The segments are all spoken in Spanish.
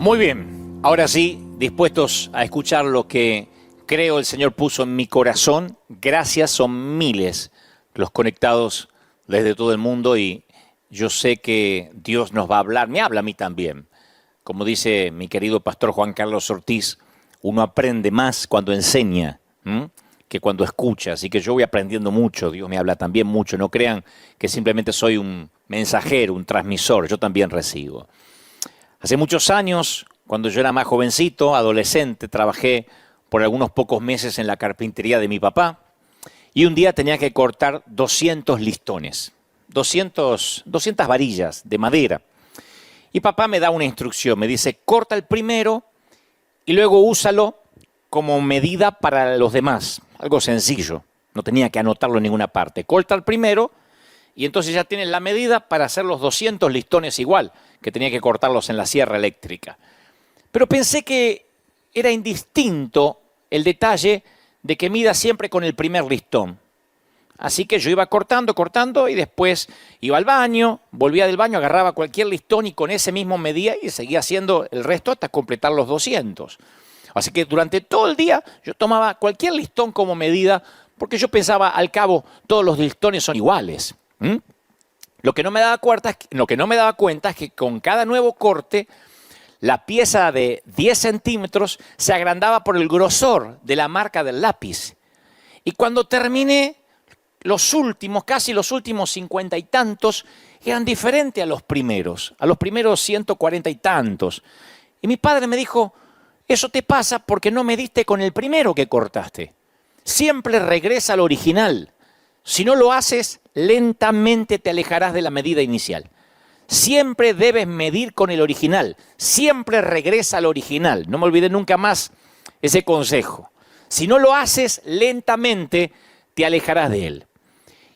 Muy bien, ahora sí, dispuestos a escuchar lo que creo el Señor puso en mi corazón. Gracias, son miles los conectados desde todo el mundo y yo sé que Dios nos va a hablar, me habla a mí también. Como dice mi querido pastor Juan Carlos Ortiz, uno aprende más cuando enseña que cuando escucha, así que yo voy aprendiendo mucho, Dios me habla también mucho, no crean que simplemente soy un mensajero, un transmisor, yo también recibo. Hace muchos años, cuando yo era más jovencito, adolescente, trabajé por algunos pocos meses en la carpintería de mi papá y un día tenía que cortar 200 listones, 200 varillas de madera. Y papá me da una instrucción, me dice, corta el primero y luego úsalo como medida para los demás. Algo sencillo, no tenía que anotarlo en ninguna parte. Corta el primero y entonces ya tienes la medida para hacer los 200 listones igual, que tenía que cortarlos en la sierra eléctrica. Pero pensé que era indistinto el detalle de que mida siempre con el primer listón. Así que yo iba cortando y después iba al baño, volvía del baño, agarraba cualquier listón y con ese mismo medía y seguía haciendo el resto hasta completar los 200. Así que durante todo el día yo tomaba cualquier listón como medida porque yo pensaba, al cabo, todos los listones son iguales. Lo que no me daba cuenta es que con cada nuevo corte la pieza de 10 centímetros se agrandaba por el grosor de la marca del lápiz. Y cuando terminé, casi los últimos 50 y tantos, eran diferentes a los primeros 140 y tantos. Y mi padre me dijo, eso te pasa porque no mediste con el primero que cortaste. Siempre regresa al original. Si no lo haces, lentamente te alejarás de la medida inicial. Siempre debes medir con el original. Siempre regresa al original. No me olvidé nunca más ese consejo. Si no lo haces, lentamente te alejarás de él.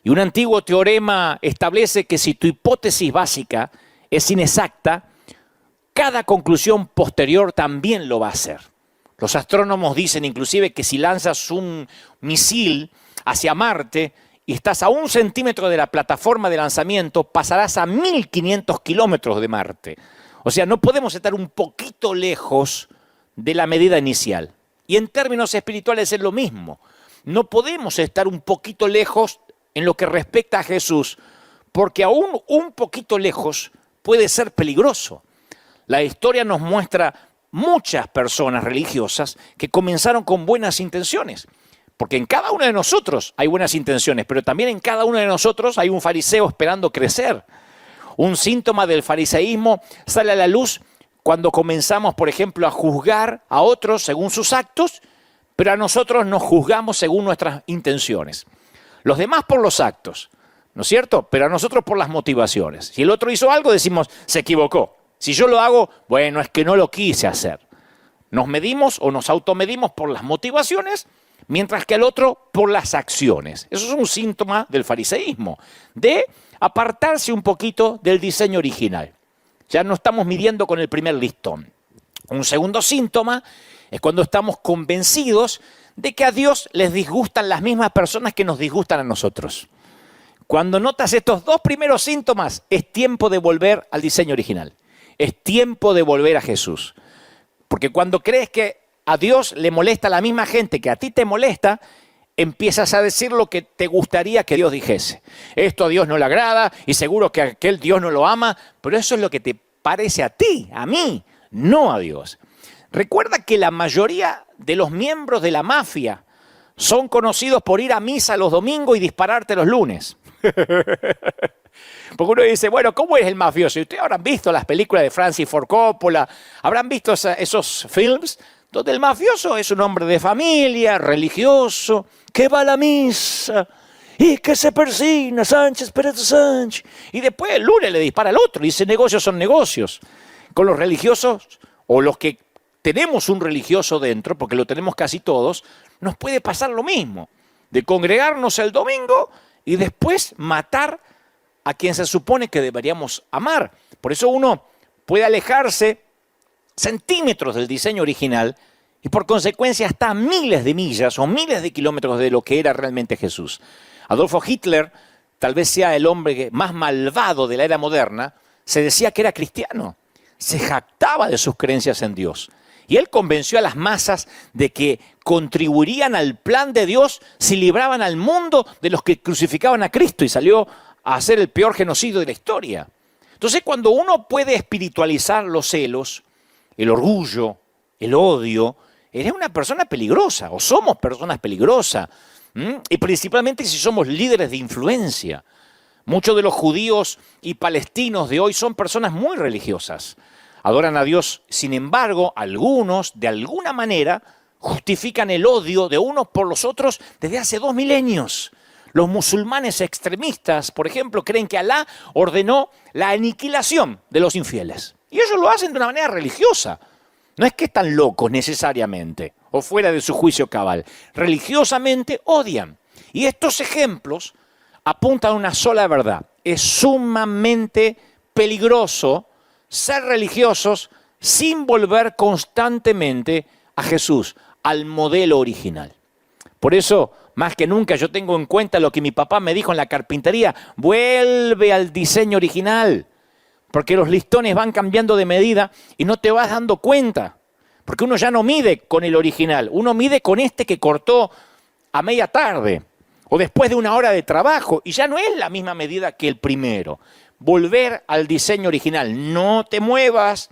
Y un antiguo teorema establece que si tu hipótesis básica es inexacta, cada conclusión posterior también lo va a ser. Los astrónomos dicen inclusive que si lanzas un misil hacia Marte y estás a 1 centímetro de la plataforma de lanzamiento, pasarás a 1500 kilómetros de Marte. O sea, no podemos estar un poquito lejos de la medida inicial. Y en términos espirituales es lo mismo. No podemos estar un poquito lejos en lo que respecta a Jesús, porque aún un poquito lejos puede ser peligroso. La historia nos muestra muchas personas religiosas que comenzaron con buenas intenciones. Porque en cada uno de nosotros hay buenas intenciones, pero también en cada uno de nosotros hay un fariseo esperando crecer. Un síntoma del fariseísmo sale a la luz cuando comenzamos, por ejemplo, a juzgar a otros según sus actos, pero a nosotros nos juzgamos según nuestras intenciones. Los demás por los actos, ¿no es cierto? Pero a nosotros por las motivaciones. Si el otro hizo algo, decimos, se equivocó. Si yo lo hago, bueno, es que no lo quise hacer. Nos medimos o nos automedimos por las motivaciones, mientras que el otro por las acciones. Eso es un síntoma del fariseísmo, de apartarse un poquito del diseño original. Ya no estamos midiendo con el primer listón. Un segundo síntoma es cuando estamos convencidos de que a Dios les disgustan las mismas personas que nos disgustan a nosotros. Cuando notas estos dos primeros síntomas, es tiempo de volver al diseño original. Es tiempo de volver a Jesús. Porque cuando crees que a Dios le molesta la misma gente que a ti te molesta, empiezas a decir lo que te gustaría que Dios dijese. Esto a Dios no le agrada y seguro que aquel Dios no lo ama, pero eso es lo que te parece a ti, a mí, no a Dios. Recuerda que la mayoría de los miembros de la mafia son conocidos por ir a misa los domingos y dispararte los lunes. Porque uno dice, bueno, ¿cómo es el mafioso? Y ustedes habrán visto las películas de Francis Ford Coppola, habrán visto esos films donde el mafioso es un hombre de familia, religioso, que va a la misa y que se persigna, Sánchez, Pérez Sánchez. Y después el lunes le dispara al otro y dice, negocios son negocios. Con los religiosos, o los que tenemos un religioso dentro, porque lo tenemos casi todos, nos puede pasar lo mismo. De congregarnos el domingo y después matar a quien se supone que deberíamos amar. Por eso uno puede alejarse centímetros del diseño original y por consecuencia hasta miles de millas o miles de kilómetros de lo que era realmente Jesús. Adolfo Hitler, tal vez sea el hombre más malvado de la era moderna, se decía que era cristiano. se jactaba de sus creencias en Dios. Y él convenció a las masas de que contribuirían al plan de Dios si libraban al mundo de los que crucificaban a Cristo, y salió a hacer el peor genocidio de la historia. Entonces, cuando uno puede espiritualizar los celos, el orgullo, el odio, eres una persona peligrosa, o somos personas peligrosas, y principalmente si somos líderes de influencia. Muchos de los judíos y palestinos de hoy son personas muy religiosas, adoran a Dios. Sin embargo, algunos, de alguna manera, justifican el odio de unos por los otros desde hace 2 milenios. Los musulmanes extremistas, por ejemplo, creen que Alá ordenó la aniquilación de los infieles. Y ellos lo hacen de una manera religiosa. No es que están locos necesariamente o fuera de su juicio cabal. Religiosamente odian. Y estos ejemplos apuntan a una sola verdad. Es sumamente peligroso ser religiosos sin volver constantemente a Jesús, al modelo original. Por eso, más que nunca, yo tengo en cuenta lo que mi papá me dijo en la carpintería: vuelve al diseño original, porque los listones van cambiando de medida y no te vas dando cuenta, porque uno ya no mide con el original, uno mide con este que cortó a media tarde o después de 1 hora de trabajo, y ya no es la misma medida que el primero. Volver al diseño original, no te muevas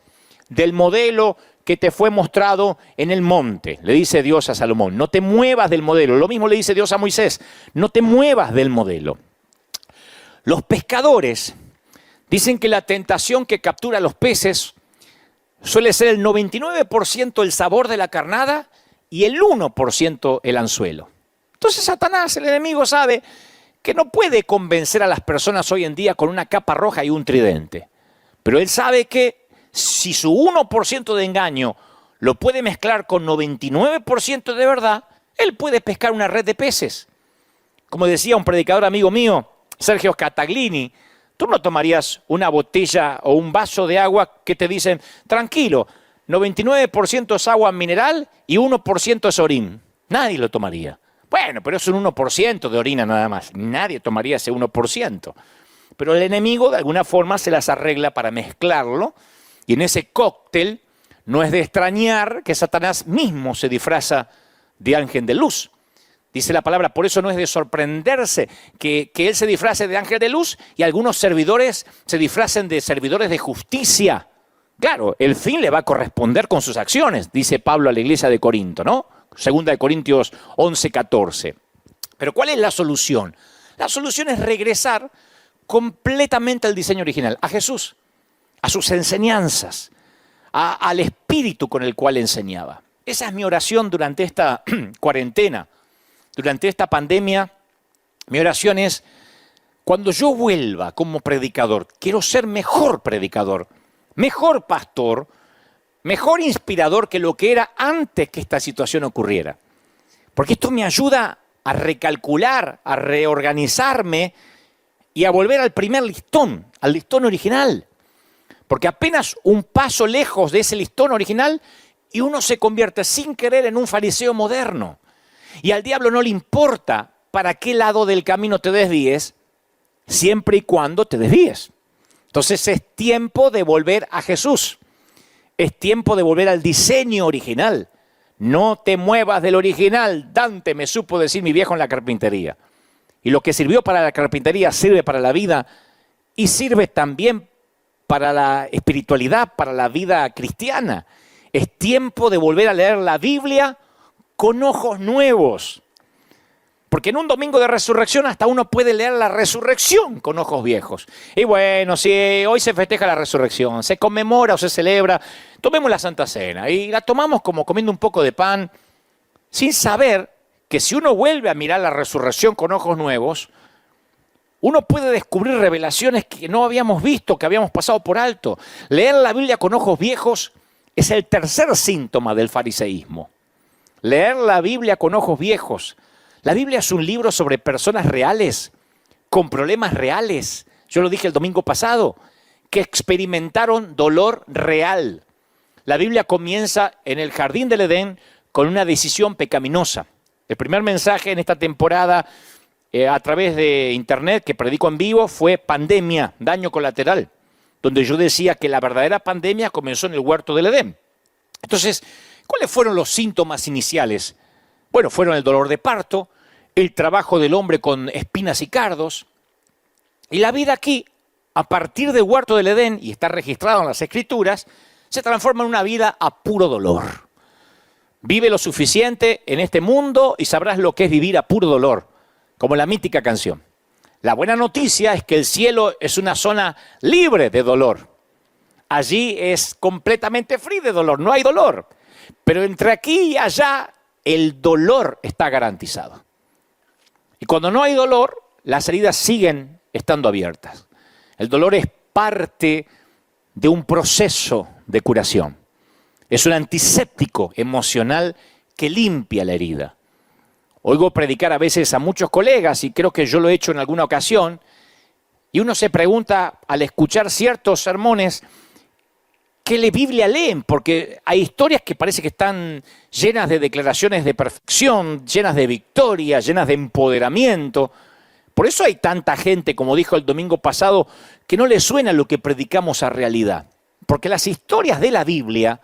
del modelo que te fue mostrado en el monte, le dice Dios a Salomón. No te muevas del modelo. Lo mismo le dice Dios a Moisés. No te muevas del modelo. Los pescadores dicen que la tentación que captura a los peces suele ser el 99% el sabor de la carnada y el 1% el anzuelo. Entonces Satanás, el enemigo, sabe que no puede convencer a las personas hoy en día con una capa roja y un tridente. Pero él sabe que si su 1% de engaño lo puede mezclar con 99% de verdad, él puede pescar una red de peces. Como decía un predicador amigo mío, Sergio Cataglini, tú no tomarías una botella o un vaso de agua que te dicen, tranquilo, 99% es agua mineral y 1% es orín. Nadie lo tomaría. Bueno, pero es un 1% de orina nada más. Nadie tomaría ese 1%. Pero el enemigo de alguna forma se las arregla para mezclarlo. Y en ese cóctel no es de extrañar que Satanás mismo se disfraza de ángel de luz. Dice la palabra, por eso no es de sorprenderse que él se disfrace de ángel de luz y algunos servidores se disfracen de servidores de justicia. Claro, el fin le va a corresponder con sus acciones, dice Pablo a la iglesia de Corinto, ¿no? 2 Corintios 11:14. Pero ¿cuál es la solución? La solución es regresar completamente al diseño original, a Jesús, a sus enseñanzas, al espíritu con el cual enseñaba. Esa es mi oración durante esta cuarentena, durante esta pandemia. Mi oración es, cuando yo vuelva como predicador, quiero ser mejor predicador, mejor pastor, mejor inspirador que lo que era antes que esta situación ocurriera. Porque esto me ayuda a recalcular, a reorganizarme y a volver al primer listón, al listón original. Porque apenas un paso lejos de ese listón original y uno se convierte sin querer en un fariseo moderno. Y al diablo no le importa para qué lado del camino te desvíes, siempre y cuando te desvíes. Entonces es tiempo de volver a Jesús. Es tiempo de volver al diseño original. No te muevas del original. Dante me supo decir mi viejo en la carpintería. Y lo que sirvió para la carpintería sirve para la vida y sirve también para la espiritualidad, para la vida cristiana. Es tiempo de volver a leer la Biblia con ojos nuevos. Porque en un domingo de resurrección hasta uno puede leer la resurrección con ojos viejos. Y bueno, si hoy se festeja la resurrección, se conmemora o se celebra, tomemos la Santa Cena y la tomamos como comiendo un poco de pan, sin saber que si uno vuelve a mirar la resurrección con ojos nuevos, uno puede descubrir revelaciones que no habíamos visto, que habíamos pasado por alto. Leer la Biblia con ojos viejos es el tercer síntoma del fariseísmo. Leer la Biblia con ojos viejos. La Biblia es un libro sobre personas reales, con problemas reales. Yo lo dije el domingo pasado, que experimentaron dolor real. La Biblia comienza en el jardín del Edén con una decisión pecaminosa. El primer mensaje en esta temporada a través de internet que predico en vivo fue pandemia, daño colateral. donde yo decía que la verdadera pandemia comenzó en el huerto del Edén. Entonces, ¿cuáles fueron los síntomas iniciales? Bueno, fueron el dolor de parto, el trabajo del hombre con espinas y cardos, y la vida aquí, a partir del huerto del Edén, y está registrado en las Escrituras, se transforma en una vida a puro dolor. Vive lo suficiente en este mundo y sabrás lo que es vivir a puro dolor, como la mítica canción. La buena noticia es que el cielo es una zona libre de dolor. Allí es completamente free de dolor, no hay dolor. Pero entre aquí y allá, el dolor está garantizado. Y cuando no hay dolor, las heridas siguen estando abiertas. El dolor es parte de un proceso de curación. Es un antiséptico emocional que limpia la herida. Oigo predicar a veces a muchos colegas, y creo que yo lo he hecho en alguna ocasión, y uno se pregunta al escuchar ciertos sermones, ¿qué Biblia leen? Porque hay historias que parece que están llenas de declaraciones de perfección, llenas de victoria, llenas de empoderamiento. Por eso hay tanta gente, como dijo el domingo pasado, que no le suena lo que predicamos a realidad. Porque las historias de la Biblia,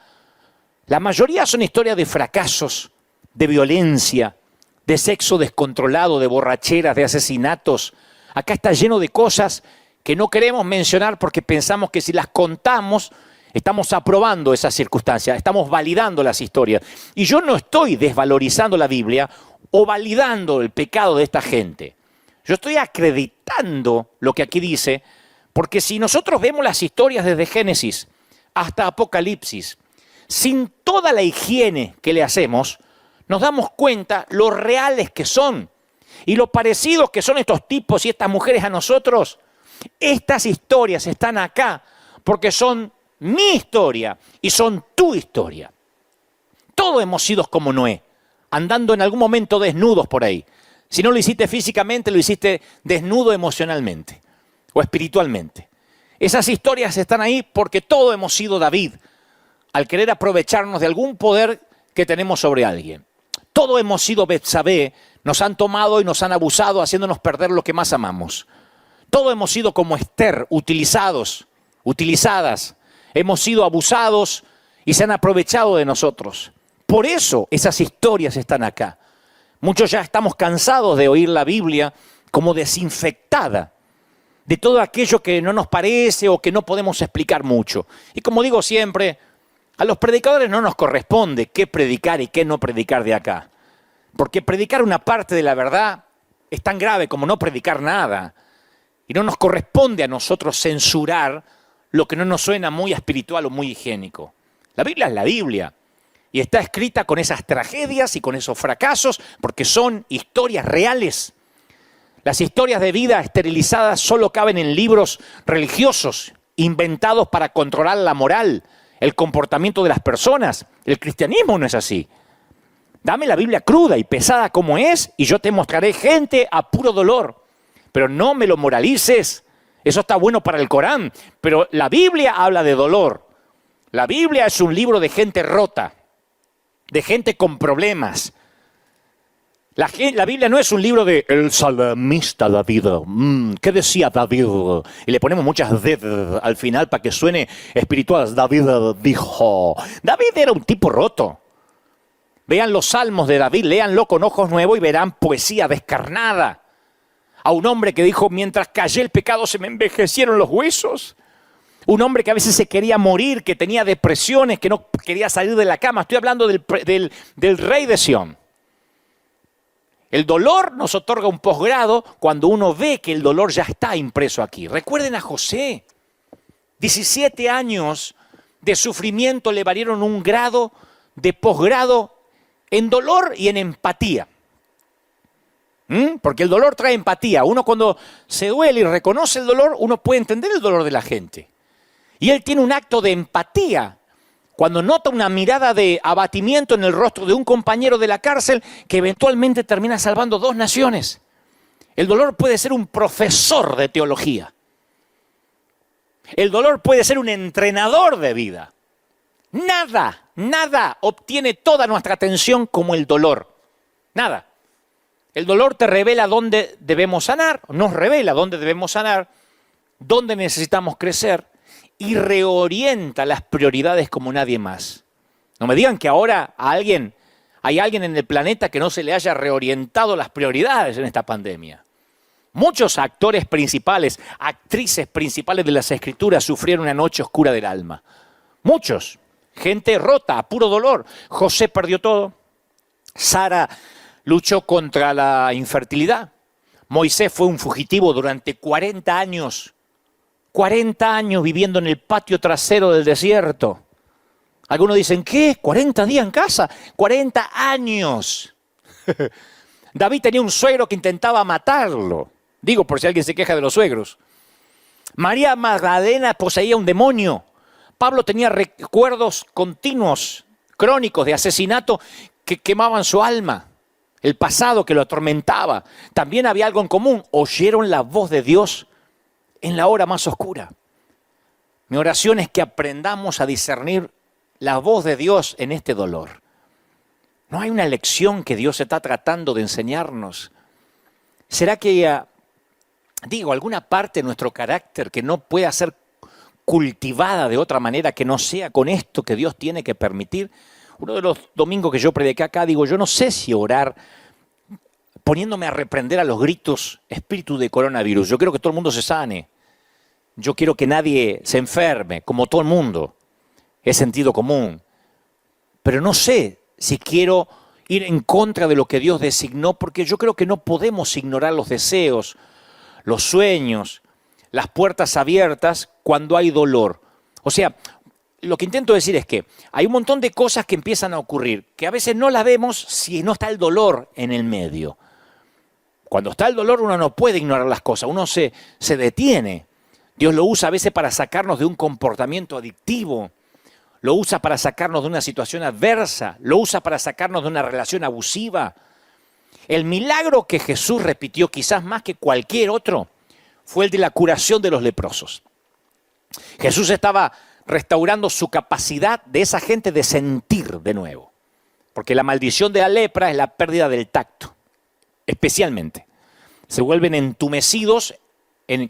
la mayoría son historias de fracasos, de violencia, de sexo descontrolado, de borracheras, de asesinatos. Acá está lleno de cosas que no queremos mencionar porque pensamos que si las contamos, estamos aprobando esas circunstancias, estamos validando las historias. Y yo no estoy desvalorizando la Biblia o validando el pecado de esta gente. Yo estoy acreditando lo que aquí dice, porque si nosotros vemos las historias desde Génesis hasta Apocalipsis, sin toda la higiene que le hacemos, nos damos cuenta lo reales que son y lo parecidos que son estos tipos y estas mujeres a nosotros. Estas historias están acá porque son mi historia y son tu historia. Todos hemos sido como Noé, andando en algún momento desnudos por ahí. Si no lo hiciste físicamente, lo hiciste desnudo emocionalmente o espiritualmente. Esas historias están ahí porque todos hemos sido David, al querer aprovecharnos de algún poder que tenemos sobre alguien. Todos hemos sido Betsabé, nos han tomado y nos han abusado haciéndonos perder lo que más amamos. Todos hemos sido como Esther, utilizadas. Hemos sido abusados y se han aprovechado de nosotros. Por eso esas historias están acá. Muchos ya estamos cansados de oír la Biblia como desinfectada de todo aquello que no nos parece o que no podemos explicar mucho. Y como digo siempre, a los predicadores no nos corresponde qué predicar y qué no predicar de acá. Porque predicar una parte de la verdad es tan grave como no predicar nada. Y no nos corresponde a nosotros censurar lo que no nos suena muy espiritual o muy higiénico. La Biblia es la Biblia. Y está escrita con esas tragedias y con esos fracasos porque son historias reales. Las historias de vida esterilizadas solo caben en libros religiosos inventados para controlar la moral, el comportamiento de las personas. El cristianismo no es así. Dame la Biblia cruda y pesada como es y yo te mostraré gente a puro dolor. Pero no me lo moralices. Eso está bueno para el Corán. Pero la Biblia habla de dolor. La Biblia es un libro de gente rota, de gente con problemas. La Biblia no es un libro de el salmista David. ¿Qué decía David? Y le ponemos muchas D al final para que suene espiritual. David dijo. David era un tipo roto. Vean los salmos de David, léanlo con ojos nuevos y verán poesía descarnada. A un hombre que dijo, mientras callé el pecado se me envejecieron los huesos. Un hombre que a veces se quería morir, que tenía depresiones, que no quería salir de la cama. Estoy hablando del rey de Sión. El dolor nos otorga un posgrado cuando uno ve que el dolor ya está impreso aquí. Recuerden a José. 17 años de sufrimiento le valieron un grado de posgrado en dolor y en empatía. Porque el dolor trae empatía. Uno cuando se duele y reconoce el dolor, uno puede entender el dolor de la gente. Y él tiene un acto de empatía cuando nota una mirada de abatimiento en el rostro de un compañero de la cárcel que eventualmente termina salvando 2 naciones. El dolor puede ser un profesor de teología. El dolor puede ser un entrenador de vida. Nada obtiene toda nuestra atención como el dolor. Nada. El dolor te revela dónde debemos sanar, nos revela dónde debemos sanar, dónde necesitamos crecer y reorienta las prioridades como nadie más. No me digan que ahora hay alguien en el planeta que no se le haya reorientado las prioridades en esta pandemia. Muchos actores principales, actrices principales de las Escrituras sufrieron una noche oscura del alma. Muchos. Gente rota, a puro dolor. José perdió todo. Sara luchó contra la infertilidad. Moisés fue un fugitivo durante 40 años. 40 años viviendo en el patio trasero del desierto. Algunos dicen, ¿qué? ¿40 días en casa? 40 años. David tenía un suegro que intentaba matarlo. Digo, por si alguien se queja de los suegros. María Magdalena poseía un demonio. Pablo tenía recuerdos continuos, crónicos de asesinato que quemaban su alma. El pasado que lo atormentaba. También había algo en común. Oyeron la voz de Dios en la hora más oscura. Mi oración es que aprendamos a discernir la voz de Dios en este dolor. ¿No hay una lección que Dios está tratando de enseñarnos? ¿Será que, alguna parte de nuestro carácter que no pueda ser cultivada de otra manera que no sea con esto que Dios tiene que permitir? Uno de los domingos que yo prediqué acá, yo no sé si orar poniéndome a reprender a los gritos espíritu de coronavirus. Yo quiero que todo el mundo se sane. Yo quiero que nadie se enferme, como todo el mundo. Es sentido común. Pero no sé si quiero ir en contra de lo que Dios designó, porque yo creo que no podemos ignorar los deseos, los sueños, las puertas abiertas cuando hay dolor. O sea, lo que intento decir es que hay un montón de cosas que empiezan a ocurrir, que a veces no las vemos si no está el dolor en el medio. Cuando está el dolor uno no puede ignorar las cosas, uno se detiene. Dios lo usa a veces para sacarnos de un comportamiento adictivo, lo usa para sacarnos de una situación adversa, lo usa para sacarnos de una relación abusiva. El milagro que Jesús repitió, quizás más que cualquier otro, fue el de la curación de los leprosos. Jesús estaba restaurando su capacidad de esa gente de sentir de nuevo. Porque la maldición de la lepra es la pérdida del tacto, especialmente. Se vuelven entumecidos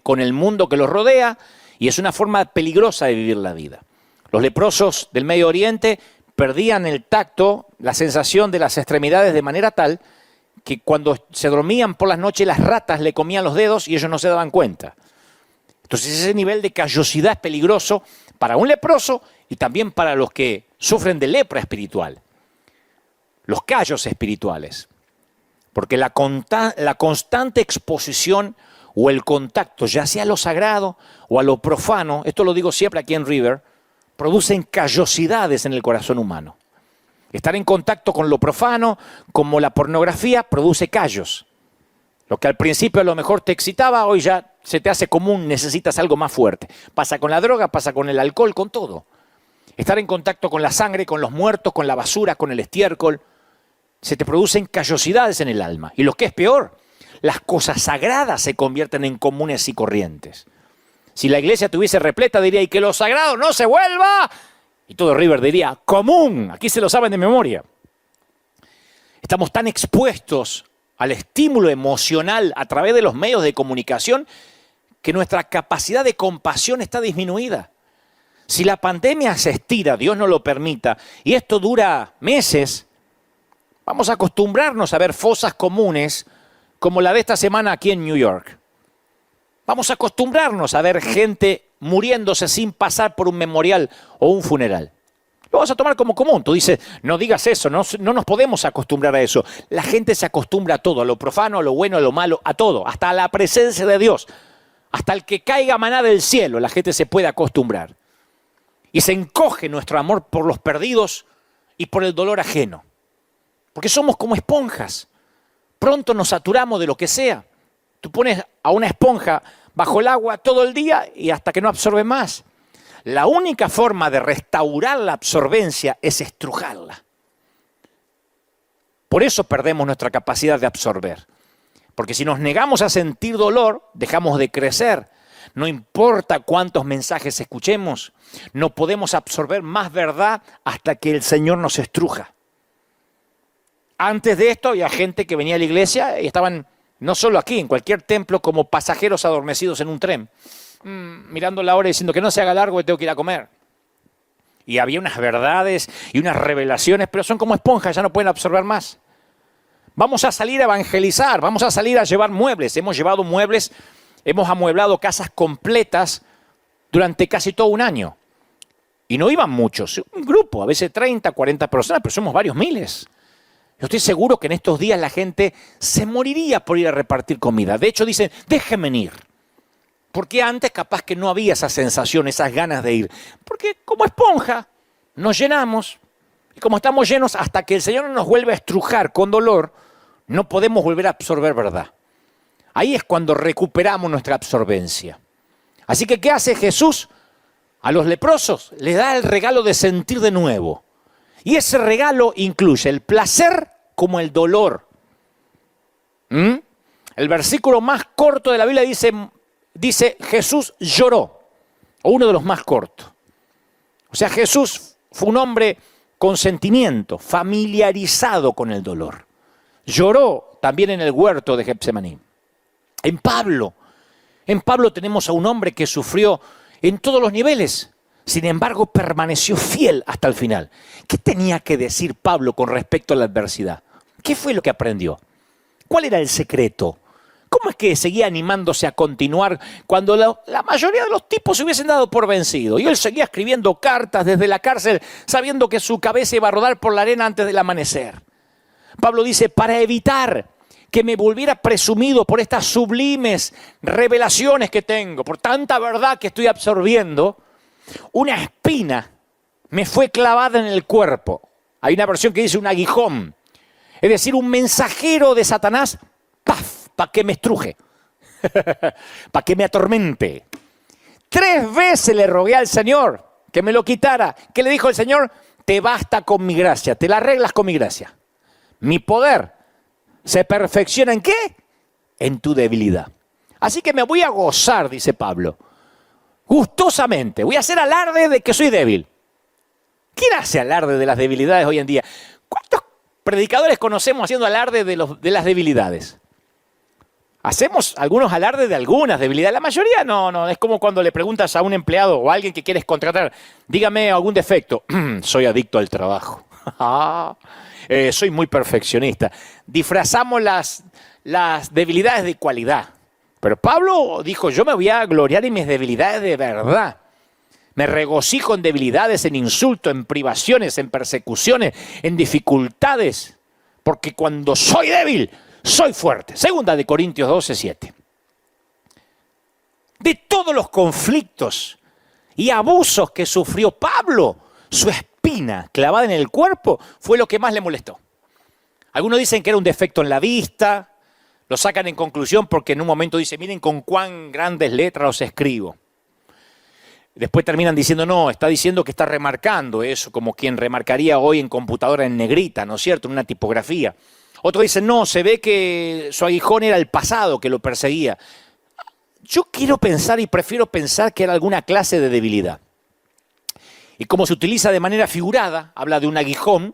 con el mundo que los rodea y es una forma peligrosa de vivir la vida. Los leprosos del Medio Oriente perdían el tacto, la sensación de las extremidades de manera tal que cuando se dormían por las noches las ratas le comían los dedos y ellos no se daban cuenta. Entonces ese nivel de callosidad es peligroso para un leproso y también para los que sufren de lepra espiritual. Los callos espirituales. Porque la constante exposición o el contacto, ya sea a lo sagrado o a lo profano, esto lo digo siempre aquí en River, producen callosidades en el corazón humano. Estar en contacto con lo profano, como la pornografía, produce callos. Lo que al principio a lo mejor te excitaba, hoy ya se te hace común, necesitas algo más fuerte. Pasa con la droga, pasa con el alcohol, con todo. Estar en contacto con la sangre, con los muertos, con la basura, con el estiércol, se te producen callosidades en el alma. Y lo que es peor, las cosas sagradas se convierten en comunes y corrientes. Si la iglesia estuviese repleta, diría, y que lo sagrado no se vuelva. Y todo River diría, común. Aquí se lo saben de memoria. Estamos tan expuestos al estímulo emocional a través de los medios de comunicación que nuestra capacidad de compasión está disminuida. Si la pandemia se estira, Dios no lo permita, y esto dura meses, vamos a acostumbrarnos a ver fosas comunes como la de esta semana aquí en New York. Vamos a acostumbrarnos a ver gente muriéndose sin pasar por un memorial o un funeral. Lo vas a tomar como común. Tú dices, no digas eso, no nos podemos acostumbrar a eso. La gente se acostumbra a todo, a lo profano, a lo bueno, a lo malo, a todo, hasta a la presencia de Dios. Hasta el que caiga maná del cielo, la gente se puede acostumbrar. Y se encoge nuestro amor por los perdidos y por el dolor ajeno. Porque somos como esponjas. Pronto nos saturamos de lo que sea. Tú pones a una esponja bajo el agua todo el día y hasta que no absorbe más. La única forma de restaurar la absorbencia es estrujarla. Por eso perdemos nuestra capacidad de absorber. Porque si nos negamos a sentir dolor, dejamos de crecer. No importa cuántos mensajes escuchemos, no podemos absorber más verdad hasta que el Señor nos estruja. Antes de esto había gente que venía a la iglesia y estaban, no solo aquí, en cualquier templo, como pasajeros adormecidos en un tren. mirando la hora y diciendo que no se haga largo que tengo que ir a comer. Y había unas verdades y unas revelaciones, pero son como esponjas, ya no pueden absorber más. Vamos a salir a evangelizar, vamos a salir a llevar muebles. Hemos llevado muebles, hemos amueblado casas completas durante casi todo un año. Y no iban muchos, un grupo, a veces 30, 40 personas, pero somos varios miles. Yo estoy seguro que en estos días la gente se moriría por ir a repartir comida. De hecho dicen, déjenme ir. Porque antes capaz que no había esa sensación, esas ganas de ir. Porque como esponja nos llenamos. Y como estamos llenos, hasta que el Señor no nos vuelve a estrujar con dolor, no podemos volver a absorber verdad. Ahí es cuando recuperamos nuestra absorbencia. Así que, ¿qué hace Jesús? A los leprosos les da el regalo de sentir de nuevo. Y ese regalo incluye el placer como el dolor. El versículo más corto de la Biblia dice Jesús lloró, o uno de los más cortos. O sea, Jesús fue un hombre con sentimiento, familiarizado con el dolor. Lloró también en el huerto de Getsemaní. En Pablo tenemos a un hombre que sufrió en todos los niveles. Sin embargo, permaneció fiel hasta el final. ¿Qué tenía que decir Pablo con respecto a la adversidad? ¿Qué fue lo que aprendió? ¿Cuál era el secreto? ¿Cómo es que seguía animándose a continuar cuando la mayoría de los tipos se hubiesen dado por vencido? Y él seguía escribiendo cartas desde la cárcel, sabiendo que su cabeza iba a rodar por la arena antes del amanecer. Pablo dice, para evitar que me volviera presumido por estas sublimes revelaciones que tengo, por tanta verdad que estoy absorbiendo, una espina me fue clavada en el cuerpo. Hay una versión que dice un aguijón. Es decir, un mensajero de Satanás, ¡paf!, para que me estruje, para que me atormente. 3 veces le rogué al Señor que me lo quitara. ¿Qué le dijo el Señor? Te basta con mi gracia, te la arreglas con mi gracia. Mi poder se perfecciona ¿en qué? En tu debilidad. Así que me voy a gozar, dice Pablo. Gustosamente, voy a hacer alarde de que soy débil. ¿Quién hace alarde de las debilidades hoy en día? ¿Cuántos predicadores conocemos haciendo alarde de las debilidades? Hacemos algunos alardes de algunas debilidades. La mayoría no. Es como cuando le preguntas a un empleado o a alguien que quieres contratar, dígame algún defecto. Soy adicto al trabajo. Soy muy perfeccionista. Disfrazamos las debilidades de cualidad. Pero Pablo dijo, yo me voy a gloriar en mis debilidades de verdad. Me regocijo en debilidades, en insultos, en privaciones, en persecuciones, en dificultades. Porque cuando soy débil, soy fuerte. 2 Corintios 12:7. De todos los conflictos y abusos que sufrió Pablo, su espina clavada en el cuerpo fue lo que más le molestó. Algunos dicen que era un defecto en la vista. Lo sacan en conclusión porque en un momento dice, miren con cuán grandes letras os escribo. Después terminan diciendo, no, está diciendo que está remarcando eso, como quien remarcaría hoy en computadora en negrita, ¿no es cierto?, en una tipografía. Otros dicen, no, se ve que su aguijón era el pasado que lo perseguía. Yo quiero pensar y prefiero pensar que era alguna clase de debilidad. Y como se utiliza de manera figurada, habla de un aguijón,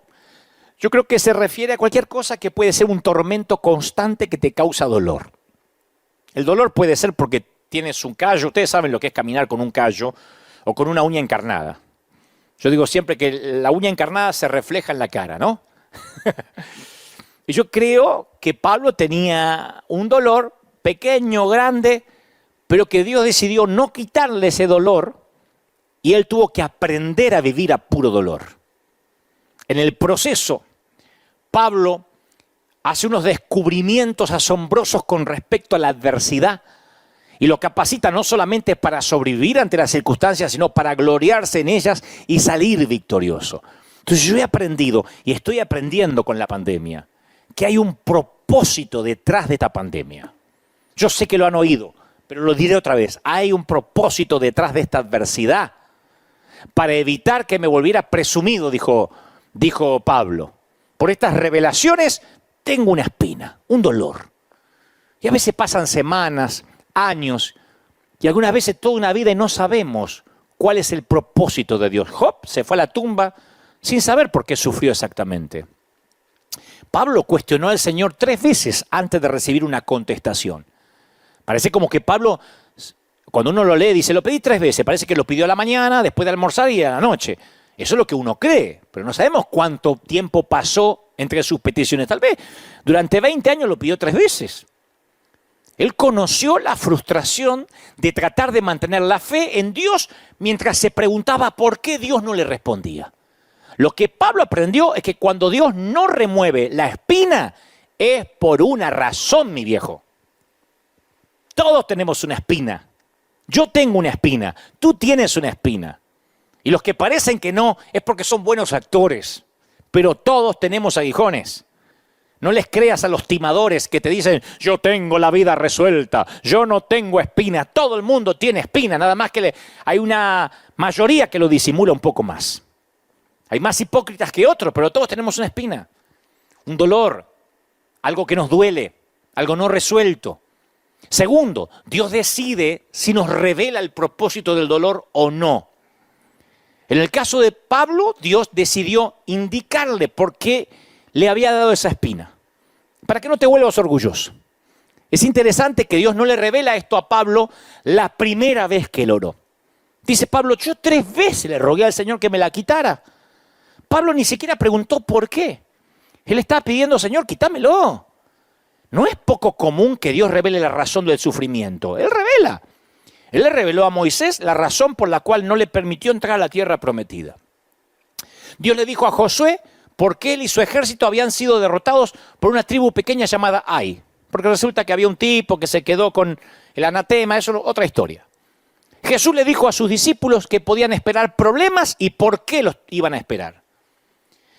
yo creo que se refiere a cualquier cosa que puede ser un tormento constante que te causa dolor. El dolor puede ser porque tienes un callo. Ustedes saben lo que es caminar con un callo o con una uña encarnada. Yo digo siempre que la uña encarnada se refleja en la cara, ¿no? Y yo creo que Pablo tenía un dolor pequeño, grande, pero que Dios decidió no quitarle ese dolor y él tuvo que aprender a vivir a puro dolor. En el proceso, Pablo hace unos descubrimientos asombrosos con respecto a la adversidad y lo capacita no solamente para sobrevivir ante las circunstancias, sino para gloriarse en ellas y salir victorioso. Entonces yo he aprendido y estoy aprendiendo con la pandemia que hay un propósito detrás de esta pandemia. Yo sé que lo han oído, pero lo diré otra vez. Hay un propósito detrás de esta adversidad para evitar que me volviera presumido, dijo Pablo. Por estas revelaciones tengo una espina, un dolor. Y a veces pasan semanas, años, y algunas veces toda una vida y no sabemos cuál es el propósito de Dios. Job se fue a la tumba sin saber por qué sufrió exactamente. Pablo cuestionó al Señor 3 veces antes de recibir una contestación. Parece como que Pablo Cuando uno lo lee, dice, lo pedí 3 veces. Parece que lo pidió a la mañana, después de almorzar y a la noche. Eso es lo que uno cree, pero no sabemos cuánto tiempo pasó entre sus peticiones. Tal vez durante 20 años lo pidió 3 veces. Él conoció la frustración de tratar de mantener la fe en Dios mientras se preguntaba por qué Dios no le respondía. Lo que Pablo aprendió es que cuando Dios no remueve la espina, es por una razón, mi viejo. Todos tenemos una espina. Yo tengo una espina, tú tienes una espina. Y los que parecen que no es porque son buenos actores, pero todos tenemos aguijones. No les creas a los timadores que te dicen, yo tengo la vida resuelta, yo no tengo espina. Todo el mundo tiene espina, nada más que hay una mayoría que lo disimula un poco más. Hay más hipócritas que otros, pero todos tenemos una espina, un dolor, algo que nos duele, algo no resuelto. Segundo, Dios decide si nos revela el propósito del dolor o no. En el caso de Pablo, Dios decidió indicarle por qué le había dado esa espina, para que no te vuelvas orgulloso. Es interesante que Dios no le revela esto a Pablo la primera vez que él oró. Dice Pablo, yo 3 veces le rogué al Señor que me la quitara. Pablo ni siquiera preguntó por qué. Él estaba pidiendo, Señor, quítamelo. No es poco común que Dios revele la razón del sufrimiento. Él revela. Él le reveló a Moisés la razón por la cual no le permitió entrar a la tierra prometida. Dios le dijo a Josué por qué él y su ejército habían sido derrotados por una tribu pequeña llamada Ai. Porque resulta que había un tipo que se quedó con el anatema, eso es otra historia. Jesús le dijo a sus discípulos que podían esperar problemas y por qué los iban a esperar.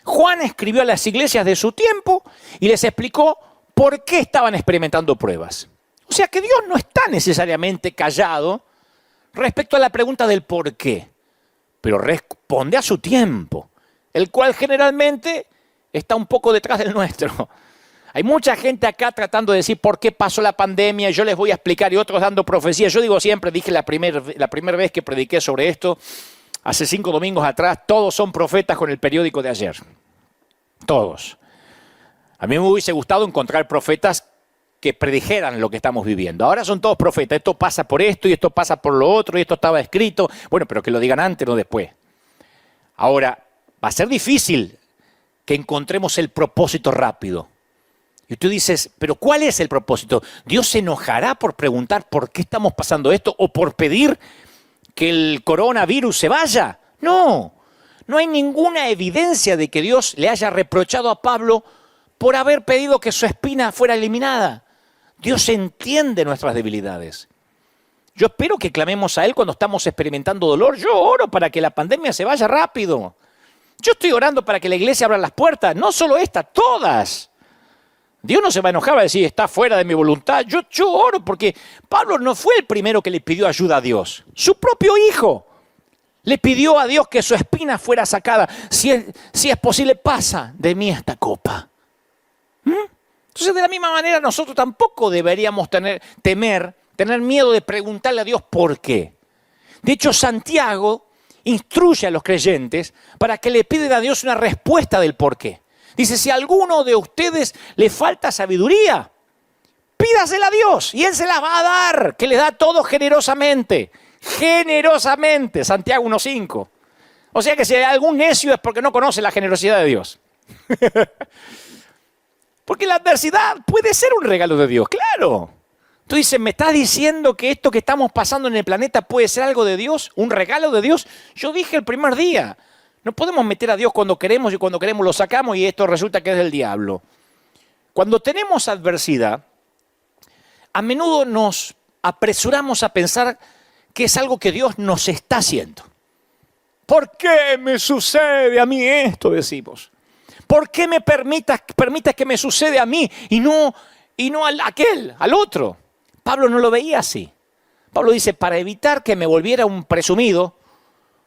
Juan escribió a las iglesias de su tiempo y les explicó por qué estaban experimentando pruebas. O sea que Dios no está necesariamente callado respecto a la pregunta del por qué, pero responde a su tiempo, el cual generalmente está un poco detrás del nuestro. Hay mucha gente acá tratando de decir por qué pasó la pandemia, yo les voy a explicar, y otros dando profecías. Yo digo siempre, dije la primera vez que prediqué sobre esto, hace 5 domingos atrás, todos son profetas con el periódico de ayer. Todos. A mí me hubiese gustado encontrar profetas que predijeran lo que estamos viviendo. Ahora son todos profetas. Esto pasa por esto y esto pasa por lo otro y esto estaba escrito. Bueno, pero que lo digan antes, no después. Ahora, va a ser difícil que encontremos el propósito rápido. Y tú dices, ¿pero cuál es el propósito? ¿Dios se enojará por preguntar por qué estamos pasando esto o por pedir que el coronavirus se vaya? No, no hay ninguna evidencia de que Dios le haya reprochado a Pablo por haber pedido que su espina fuera eliminada. Dios entiende nuestras debilidades. Yo espero que clamemos a Él cuando estamos experimentando dolor. Yo oro para que la pandemia se vaya rápido. Yo estoy orando para que la iglesia abra las puertas, no solo esta, todas. Dios no se va a enojar, va a decir, está fuera de mi voluntad. Yo oro porque Pablo no fue el primero que le pidió ayuda a Dios. Su propio hijo le pidió a Dios que su espina fuera sacada. Si es posible, pasa de mí esta copa. Entonces, de la misma manera, nosotros tampoco deberíamos tener miedo de preguntarle a Dios por qué. De hecho, Santiago instruye a los creyentes para que le piden a Dios una respuesta del por qué. Dice, si a alguno de ustedes le falta sabiduría, pídasela a Dios y Él se la va a dar, que le da todo generosamente. Generosamente, Santiago 1:5. O sea que si hay algún necio es porque no conoce la generosidad de Dios. Porque la adversidad puede ser un regalo de Dios, claro. Tú dices, ¿me estás diciendo que esto que estamos pasando en el planeta puede ser algo de Dios? ¿Un regalo de Dios? Yo dije el primer día, no podemos meter a Dios cuando queremos y cuando queremos lo sacamos y esto resulta que es del diablo. Cuando tenemos adversidad, a menudo nos apresuramos a pensar que es algo que Dios nos está haciendo. ¿Por qué me sucede a mí esto? Decimos. ¿Por qué me permitas que me sucede a mí y no al otro? Pablo no lo veía así. Pablo dice, para evitar que me volviera un presumido,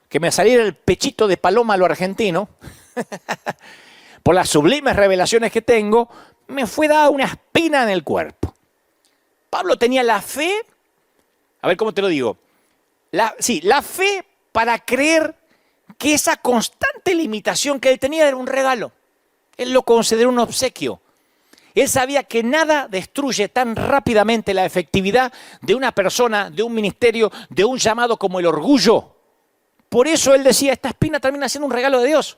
que me saliera el pechito de paloma a lo argentino, por las sublimes revelaciones que tengo, me fue dada una espina en el cuerpo. Pablo tenía la fe, a ver cómo te lo digo, la fe para creer que esa constante limitación que él tenía era un regalo. Él lo consideró un obsequio. Él sabía que nada destruye tan rápidamente la efectividad de una persona, de un ministerio, de un llamado como el orgullo. Por eso él decía, esta espina termina siendo un regalo de Dios.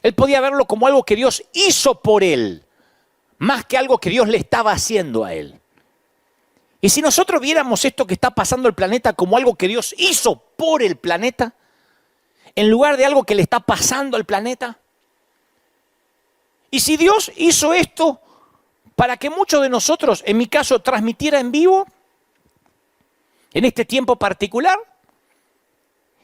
Él podía verlo como algo que Dios hizo por él, más que algo que Dios le estaba haciendo a él. Y si nosotros viéramos esto que está pasando al planeta como algo que Dios hizo por el planeta, en lugar de algo que le está pasando al planeta, y si Dios hizo esto para que muchos de nosotros, en mi caso, transmitiera en vivo, en este tiempo particular,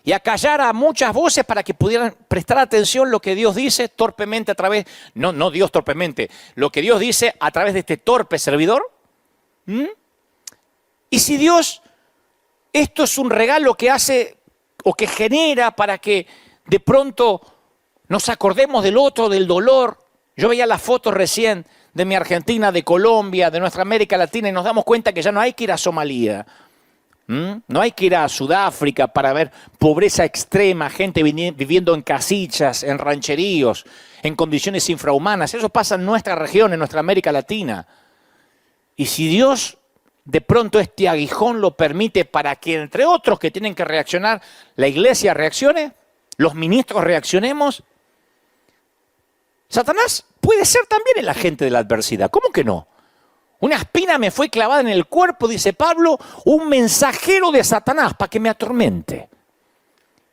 y acallara a muchas voces para que pudieran prestar atención lo que Dios dice torpemente a través, no Dios torpemente, lo que Dios dice a través de este torpe servidor. Y si Dios, esto es un regalo que hace o que genera para que de pronto nos acordemos del otro, del dolor. Yo veía las fotos recién de mi Argentina, de Colombia, de nuestra América Latina y nos damos cuenta que ya no hay que ir a Somalia. No hay que ir a Sudáfrica para ver pobreza extrema, gente viviendo en casillas, en rancheríos, en condiciones infrahumanas. Eso pasa en nuestra región, en nuestra América Latina. Y si Dios de pronto este aguijón lo permite para que, entre otros que tienen que reaccionar, la iglesia reaccione, los ministros reaccionemos, Satanás puede ser también el agente de la adversidad. ¿Cómo que no? Una espina me fue clavada en el cuerpo, dice Pablo, un mensajero de Satanás para que me atormente.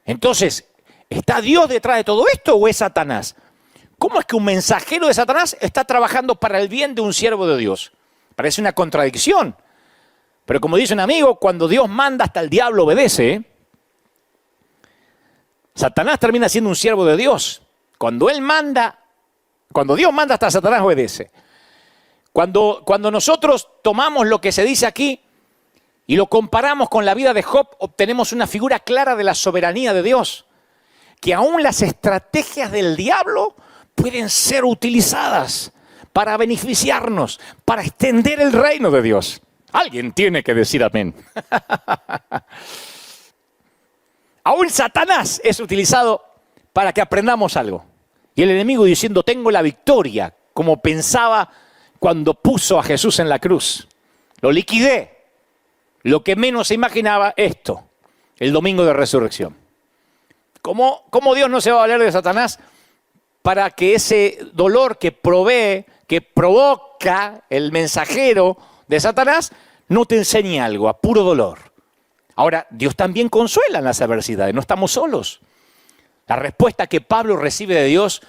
Entonces, ¿está Dios detrás de todo esto o es Satanás? ¿Cómo es que un mensajero de Satanás está trabajando para el bien de un siervo de Dios? Parece una contradicción. Pero como dice un amigo, cuando Dios manda hasta el diablo obedece. Satanás termina siendo un siervo de Dios. Cuando Dios manda hasta Satanás obedece. Cuando nosotros tomamos lo que se dice aquí y lo comparamos con la vida de Job, obtenemos una figura clara de la soberanía de Dios. Que aún las estrategias del diablo pueden ser utilizadas para beneficiarnos, para extender el reino de Dios. Alguien tiene que decir amén. Aún Satanás es utilizado para que aprendamos algo. Y el enemigo diciendo, tengo la victoria, como pensaba cuando puso a Jesús en la cruz. Lo liquidé. Lo que menos se imaginaba esto, el domingo de resurrección. ¿Cómo Dios no se va a valer de Satanás para que ese dolor que provee, que provoca el mensajero de Satanás, no te enseñe algo, a puro dolor? Ahora, Dios también consuela en las adversidades, no estamos solos. La respuesta que Pablo recibe de Dios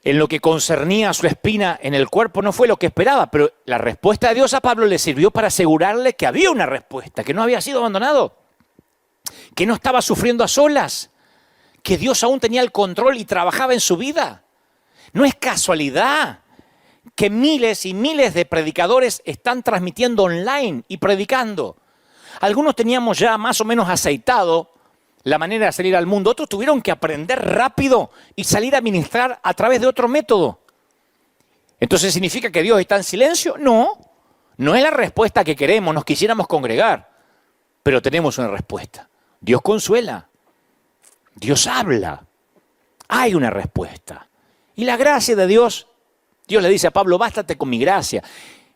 en lo que concernía a su espina en el cuerpo no fue lo que esperaba, pero la respuesta de Dios a Pablo le sirvió para asegurarle que había una respuesta, que no había sido abandonado, que no estaba sufriendo a solas, que Dios aún tenía el control y trabajaba en su vida. No es casualidad que miles y miles de predicadores están transmitiendo online y predicando. Algunos teníamos ya más o menos aceitado la manera de salir al mundo. Otros tuvieron que aprender rápido y salir a ministrar a través de otro método. ¿Entonces significa que Dios está en silencio? No, no es la respuesta que queremos, nos quisiéramos congregar. Pero tenemos una respuesta. Dios consuela, Dios habla, hay una respuesta. Y la gracia de Dios, Dios le dice a Pablo, bástate con mi gracia.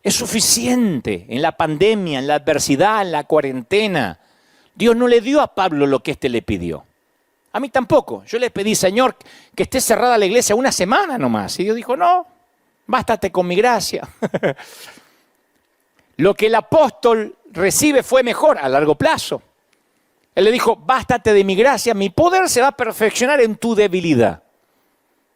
Es suficiente en la pandemia, en la adversidad, en la cuarentena. Dios no le dio a Pablo lo que éste le pidió. A mí tampoco. Yo le pedí, Señor, que esté cerrada la iglesia una semana nomás. Y Dios dijo, no, bástate con mi gracia. Lo que el apóstol recibe fue mejor a largo plazo. Él le dijo, bástate de mi gracia, mi poder se va a perfeccionar en tu debilidad.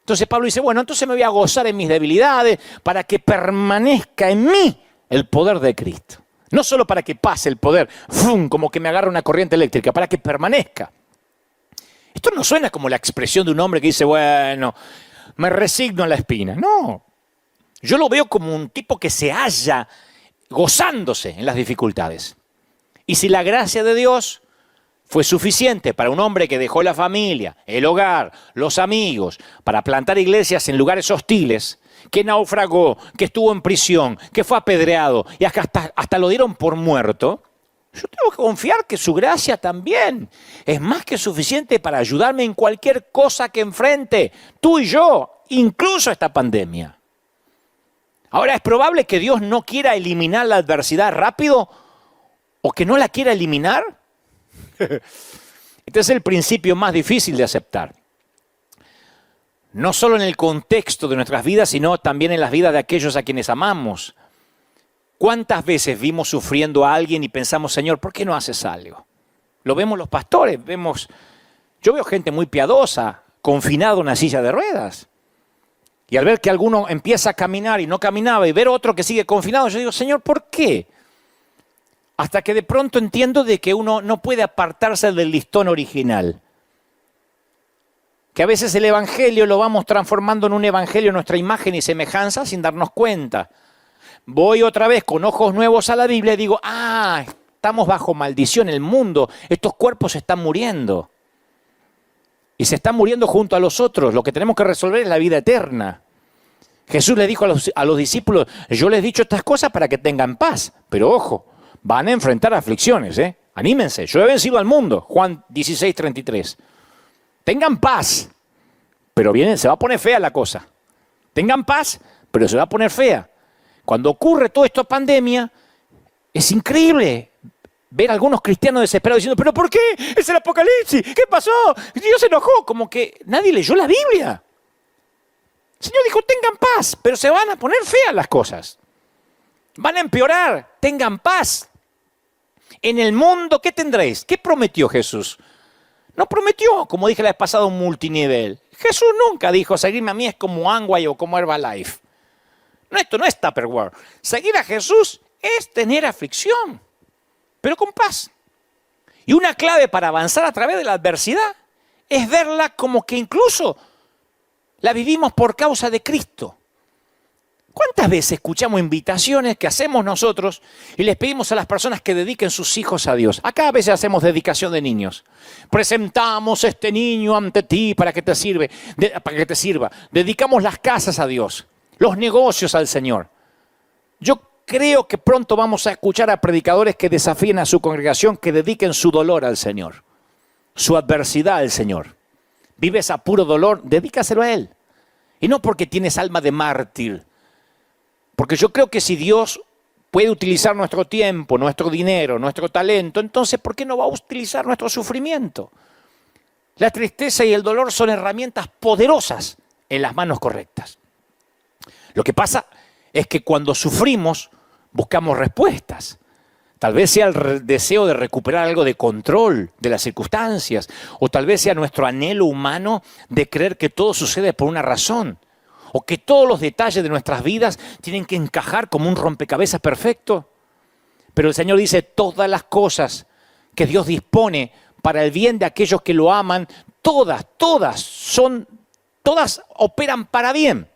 Entonces Pablo dice, bueno, entonces me voy a gozar en mis debilidades para que permanezca en mí el poder de Cristo. No solo para que pase el poder, ¡fum!, como que me agarra una corriente eléctrica, para que permanezca. Esto no suena como la expresión de un hombre que dice, bueno, me resigno a la espina. No, yo lo veo como un tipo que se halla gozándose en las dificultades. Y si la gracia de Dios fue suficiente para un hombre que dejó la familia, el hogar, los amigos, para plantar iglesias en lugares hostiles, que naufragó, que estuvo en prisión, que fue apedreado y hasta lo dieron por muerto, yo tengo que confiar que su gracia también es más que suficiente para ayudarme en cualquier cosa que enfrente, tú y yo, incluso esta pandemia. Ahora, ¿es probable que Dios no quiera eliminar la adversidad rápido o que no la quiera eliminar? Este es el principio más difícil de aceptar. No solo en el contexto de nuestras vidas, sino también en las vidas de aquellos a quienes amamos. ¿Cuántas veces vimos sufriendo a alguien y pensamos, Señor, ¿por qué no haces algo? Lo vemos los pastores, yo veo gente muy piadosa, confinada en una silla de ruedas. Y al ver que alguno empieza a caminar y no caminaba y ver otro que sigue confinado, yo digo, Señor, ¿por qué? Hasta que de pronto entiendo de que uno no puede apartarse del listón original. Que a veces el evangelio lo vamos transformando en un evangelio a nuestra imagen y semejanza sin darnos cuenta. Voy otra vez con ojos nuevos a la Biblia y digo, estamos bajo maldición, el mundo, estos cuerpos se están muriendo. Y se están muriendo junto a los otros. Lo que tenemos que resolver es la vida eterna. Jesús le dijo a los discípulos, yo les he dicho estas cosas para que tengan paz. Pero ojo, van a enfrentar aflicciones, Anímense, yo he vencido al mundo. Juan 16:33. Tengan paz, pero se va a poner fea la cosa. Tengan paz, pero se va a poner fea. Cuando ocurre toda esta pandemia, es increíble ver a algunos cristianos desesperados diciendo, ¿pero por qué? Es el Apocalipsis, ¿qué pasó? Dios se enojó, como que nadie leyó la Biblia. El Señor dijo, tengan paz, pero se van a poner feas las cosas. Van a empeorar, tengan paz. En el mundo, ¿qué tendréis? ¿Qué prometió Jesús? No prometió, como dije la vez pasada, un multinivel. Jesús nunca dijo, seguirme a mí es como Amway o como Herbalife. No, esto no es Tupperware. Seguir a Jesús es tener aflicción, pero con paz. Y una clave para avanzar a través de la adversidad es verla como que incluso la vivimos por causa de Cristo. ¿Cuántas veces escuchamos invitaciones que hacemos nosotros y les pedimos a las personas que dediquen sus hijos a Dios? Acá a veces hacemos dedicación de niños. Presentamos este niño ante ti para que te sirva. Dedicamos las casas a Dios, los negocios al Señor. Yo creo que pronto vamos a escuchar a predicadores que desafíen a su congregación que dediquen su dolor al Señor, su adversidad al Señor. Vives a puro dolor, dedícaselo a Él. Y no porque tienes alma de mártir. Porque yo creo que si Dios puede utilizar nuestro tiempo, nuestro dinero, nuestro talento, entonces ¿por qué no va a utilizar nuestro sufrimiento? La tristeza y el dolor son herramientas poderosas en las manos correctas. Lo que pasa es que cuando sufrimos buscamos respuestas. Tal vez sea el deseo de recuperar algo de control de las circunstancias, o tal vez sea nuestro anhelo humano de creer que todo sucede por una razón, o que todos los detalles de nuestras vidas tienen que encajar como un rompecabezas perfecto. Pero el Señor dice, todas las cosas que Dios dispone para el bien de aquellos que lo aman, todas operan para bien.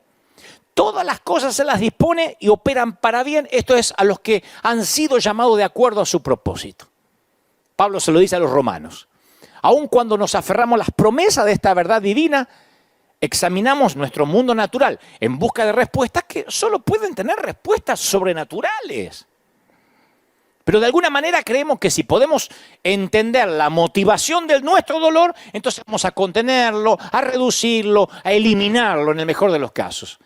Todas las cosas se las dispone y operan para bien. Esto es a los que han sido llamados de acuerdo a su propósito. Pablo se lo dice a los romanos. Aun cuando nos aferramos a las promesas de esta verdad divina, examinamos nuestro mundo natural en busca de respuestas que solo pueden tener respuestas sobrenaturales. Pero de alguna manera creemos que si podemos entender la motivación de nuestro dolor, entonces vamos a contenerlo, a reducirlo, a eliminarlo en el mejor de los casos.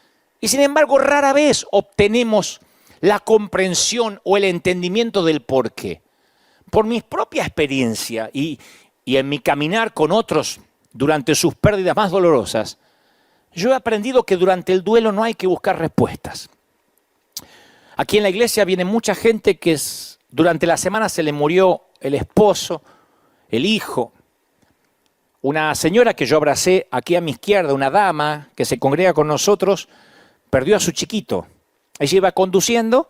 Y sin embargo, rara vez obtenemos la comprensión o el entendimiento del porqué. Por mi propia experiencia y en mi caminar con otros durante sus pérdidas más dolorosas, yo he aprendido que durante el duelo no hay que buscar respuestas. Aquí en la iglesia viene mucha gente que durante la semana se le murió el esposo, el hijo. Una señora que yo abracé aquí a mi izquierda, una dama que se congrega con nosotros, perdió a su chiquito. Ella iba conduciendo,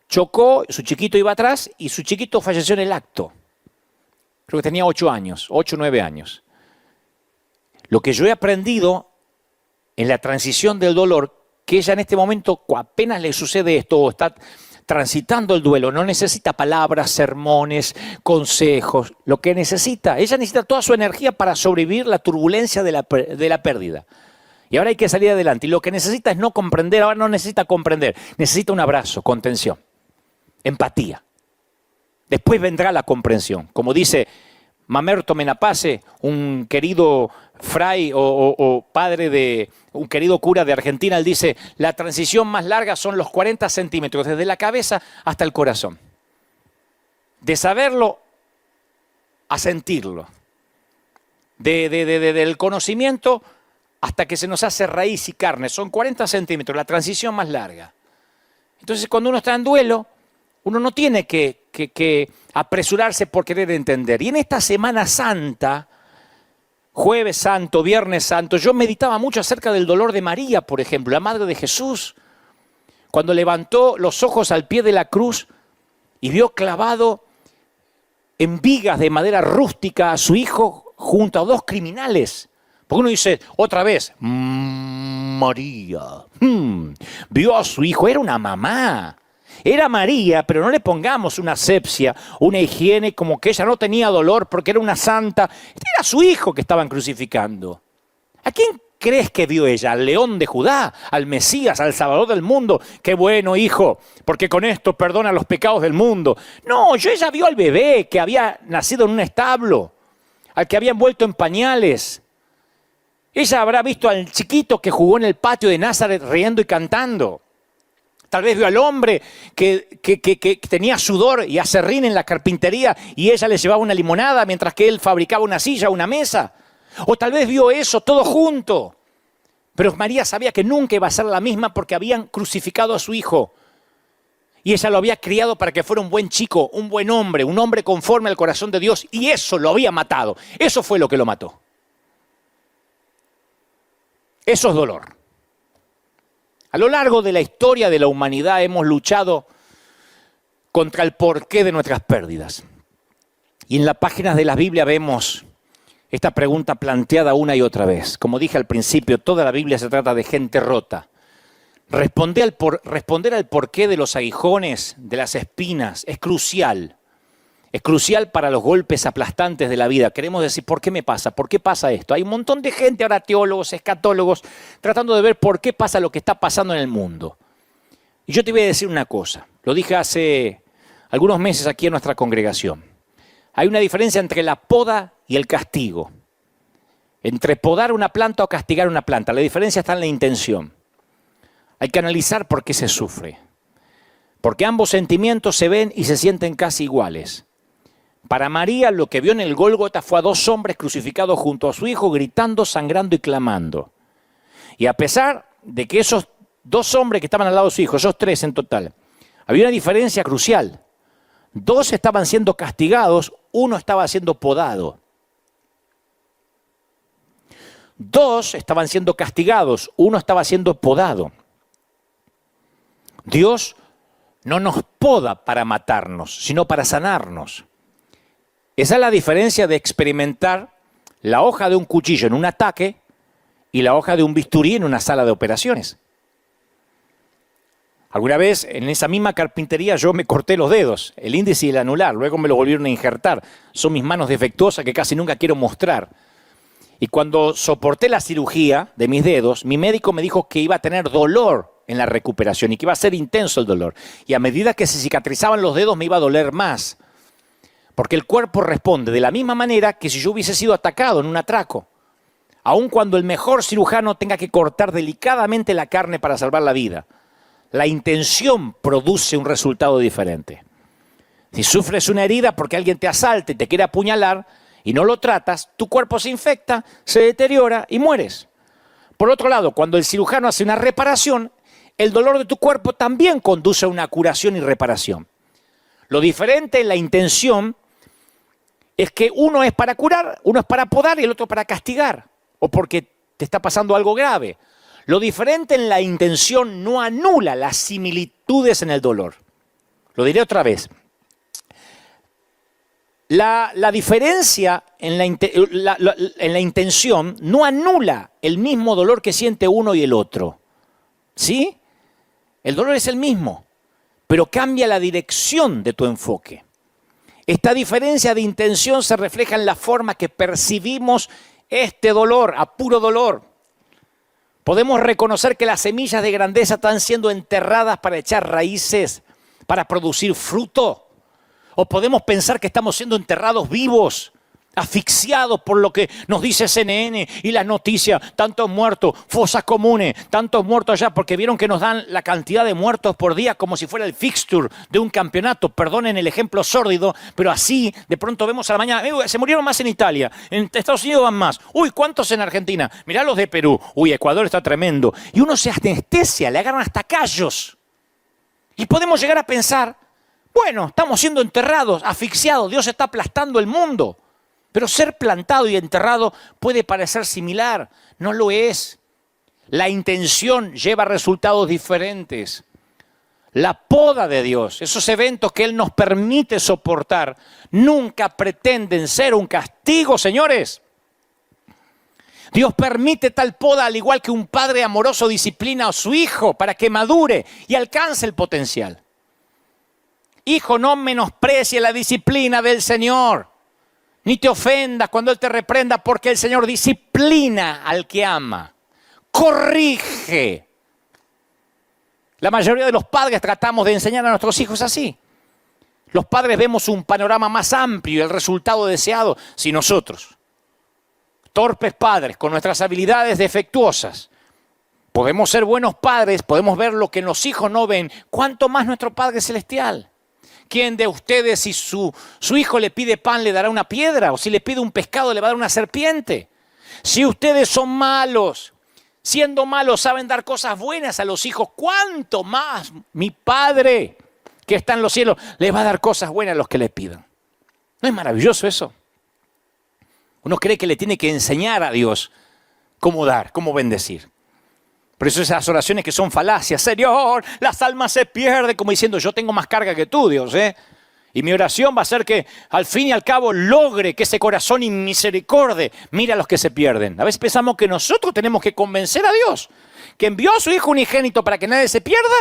chocó, su chiquito iba atrás y su chiquito falleció en el acto. Creo que tenía 8 años, 8 o 9 años. Lo que yo he aprendido en la transición del dolor, que ella en este momento, apenas le sucede esto o está transitando el duelo, no necesita palabras, sermones, consejos. Lo que necesita, ella necesita toda su energía para sobrevivir la turbulencia de la pérdida. Y ahora hay que salir adelante. Y lo que necesita es no comprender, ahora no necesita comprender, necesita un abrazo, contención, empatía. Después vendrá la comprensión. Como dice Mamerto Menapace, un querido fray o padre de un querido cura de Argentina, él dice, la transición más larga son los 40 centímetros, desde la cabeza hasta el corazón. De saberlo a sentirlo. Del conocimiento hasta que se nos hace raíz y carne. Son 40 centímetros, la transición más larga. Entonces, cuando uno está en duelo, uno no tiene que apresurarse por querer entender. Y en esta Semana Santa, Jueves Santo, Viernes Santo, yo meditaba mucho acerca del dolor de María, por ejemplo, la madre de Jesús, cuando levantó los ojos al pie de la cruz y vio clavado en vigas de madera rústica a su hijo junto a dos criminales. Porque uno dice, otra vez, María, vio a su hijo, era una mamá. Era María, pero no le pongamos una asepsia, una higiene como que ella no tenía dolor porque era una santa. Era su hijo que estaban crucificando. ¿A quién crees que vio ella? ¿Al león de Judá? ¿Al Mesías? ¿Al Salvador del mundo? Qué bueno, hijo, porque con esto perdona los pecados del mundo. No, ella vio al bebé que había nacido en un establo, al que había envuelto en pañales. Ella habrá visto al chiquito que jugó en el patio de Nazaret riendo y cantando. Tal vez vio al hombre que tenía sudor y aserrín en la carpintería y ella le llevaba una limonada mientras que él fabricaba una silla o una mesa. O tal vez vio eso todo junto. Pero María sabía que nunca iba a ser la misma porque habían crucificado a su hijo. Y ella lo había criado para que fuera un buen chico, un buen hombre, un hombre conforme al corazón de Dios. Y eso lo había matado. Eso fue lo que lo mató. Eso es dolor. A lo largo de la historia de la humanidad hemos luchado contra el porqué de nuestras pérdidas. Y en las páginas de la Biblia vemos esta pregunta planteada una y otra vez. Como dije al principio, toda la Biblia se trata de gente rota. Responder al porqué de los aguijones, de las espinas, es crucial. Es crucial para los golpes aplastantes de la vida. Queremos decir, ¿por qué me pasa? ¿Por qué pasa esto? Hay un montón de gente, ahora teólogos, escatólogos, tratando de ver por qué pasa lo que está pasando en el mundo. Y yo te voy a decir una cosa. Lo dije hace algunos meses aquí en nuestra congregación. Hay una diferencia entre la poda y el castigo. Entre podar una planta o castigar una planta. La diferencia está en la intención. Hay que analizar por qué se sufre. Porque ambos sentimientos se ven y se sienten casi iguales. Para María lo que vio en el Gólgota fue a dos hombres crucificados junto a su hijo, gritando, sangrando y clamando. Y a pesar de que esos dos hombres que estaban al lado de su hijo, esos tres en total, había una diferencia crucial. Dos estaban siendo castigados, uno estaba siendo podado. Dos estaban siendo castigados, uno estaba siendo podado. Dios no nos poda para matarnos, sino para sanarnos. Esa es la diferencia de experimentar la hoja de un cuchillo en un ataque y la hoja de un bisturí en una sala de operaciones. Alguna vez en esa misma carpintería yo me corté los dedos, el índice y el anular, luego me lo volvieron a injertar. Son mis manos defectuosas que casi nunca quiero mostrar. Y cuando soporté la cirugía de mis dedos, mi médico me dijo que iba a tener dolor en la recuperación y que iba a ser intenso el dolor. Y a medida que se cicatrizaban los dedos me iba a doler más. Porque el cuerpo responde de la misma manera que si yo hubiese sido atacado en un atraco. Aun cuando el mejor cirujano tenga que cortar delicadamente la carne para salvar la vida. La intención produce un resultado diferente. Si sufres una herida porque alguien te asalta y te quiere apuñalar y no lo tratas, tu cuerpo se infecta, se deteriora y mueres. Por otro lado, cuando el cirujano hace una reparación, el dolor de tu cuerpo también conduce a una curación y reparación. Lo diferente en la intención es que uno es para curar, uno es para podar y el otro para castigar, o porque te está pasando algo grave. Lo diferente en la intención no anula las similitudes en el dolor. Lo diré otra vez. La diferencia en la intención no anula el mismo dolor que siente uno y el otro. ¿Sí? El dolor es el mismo, pero cambia la dirección de tu enfoque. Esta diferencia de intención se refleja en la forma que percibimos este dolor, a puro dolor. Podemos reconocer que las semillas de grandeza están siendo enterradas para echar raíces, para producir fruto. O podemos pensar que estamos siendo enterrados vivos asfixiados por lo que nos dice CNN y las noticias, tantos muertos, fosas comunes, tantos muertos allá, porque vieron que nos dan la cantidad de muertos por día como si fuera el fixture de un campeonato. Perdonen el ejemplo sórdido, pero así de pronto vemos a la mañana, se murieron más en Italia, en Estados Unidos van más, uy, ¿cuántos en Argentina? Mirá los de Perú, uy, Ecuador está tremendo. Y uno se anestesia, le agarran hasta callos. Y podemos llegar a pensar, bueno, estamos siendo enterrados, asfixiados, Dios está aplastando el mundo. Pero ser plantado y enterrado puede parecer similar, no lo es. La intención lleva resultados diferentes. La poda de Dios, esos eventos que Él nos permite soportar, nunca pretenden ser un castigo, señores. Dios permite tal poda al igual que un padre amoroso disciplina a su hijo para que madure y alcance el potencial. Hijo, no menosprecie la disciplina del Señor. Ni te ofendas cuando Él te reprenda, porque el Señor disciplina al que ama. Corrige. La mayoría de los padres tratamos de enseñar a nuestros hijos así. Los padres vemos un panorama más amplio y el resultado deseado. Si nosotros, torpes padres, con nuestras habilidades defectuosas, podemos ser buenos padres, podemos ver lo que los hijos no ven, ¿cuánto más nuestro Padre Celestial? ¿Quién de ustedes, si su hijo le pide pan, le dará una piedra? ¿O si le pide un pescado, le va a dar una serpiente? Si ustedes son malos, siendo malos, saben dar cosas buenas a los hijos, ¿cuánto más mi Padre que está en los cielos les va a dar cosas buenas a los que le pidan? ¿No es maravilloso eso? Uno cree que le tiene que enseñar a Dios cómo dar, cómo bendecir. Por eso esas oraciones que son falacias, Señor, las almas se pierden, como diciendo, yo tengo más carga que tú, Dios, Y mi oración va a ser que al fin y al cabo logre que ese corazón inmisericordia mire a los que se pierden. A veces pensamos que nosotros tenemos que convencer a Dios, que envió a su Hijo unigénito para que nadie se pierda,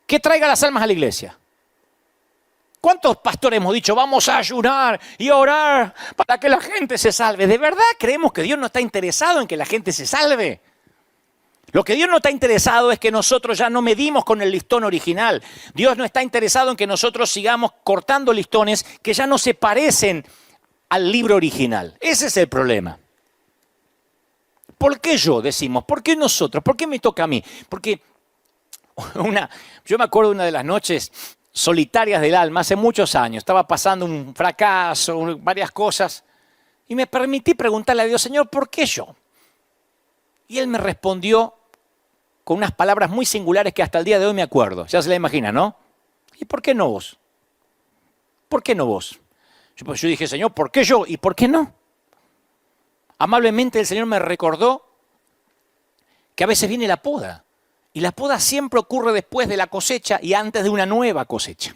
que traiga las almas a la iglesia. ¿Cuántos pastores hemos dicho, vamos a ayunar y orar para que la gente se salve? ¿De verdad creemos que Dios no está interesado en que la gente se salve? Lo que Dios no está interesado es que nosotros ya no medimos con el listón original. Dios no está interesado en que nosotros sigamos cortando listones que ya no se parecen al libro original. Ese es el problema. ¿Por qué yo, decimos? ¿Por qué nosotros? ¿Por qué me toca a mí? Porque yo me acuerdo de una de las noches solitarias del alma, hace muchos años. Estaba pasando un fracaso, varias cosas, y me permití preguntarle a Dios, Señor, ¿por qué yo? Y Él me respondió con unas palabras muy singulares que hasta el día de hoy me acuerdo. Ya se la imagina, ¿no? ¿Y por qué no vos? ¿Por qué no vos? Yo dije, Señor, ¿por qué yo? ¿Y por qué no? Amablemente el Señor me recordó que a veces viene la poda. Y la poda siempre ocurre después de la cosecha y antes de una nueva cosecha.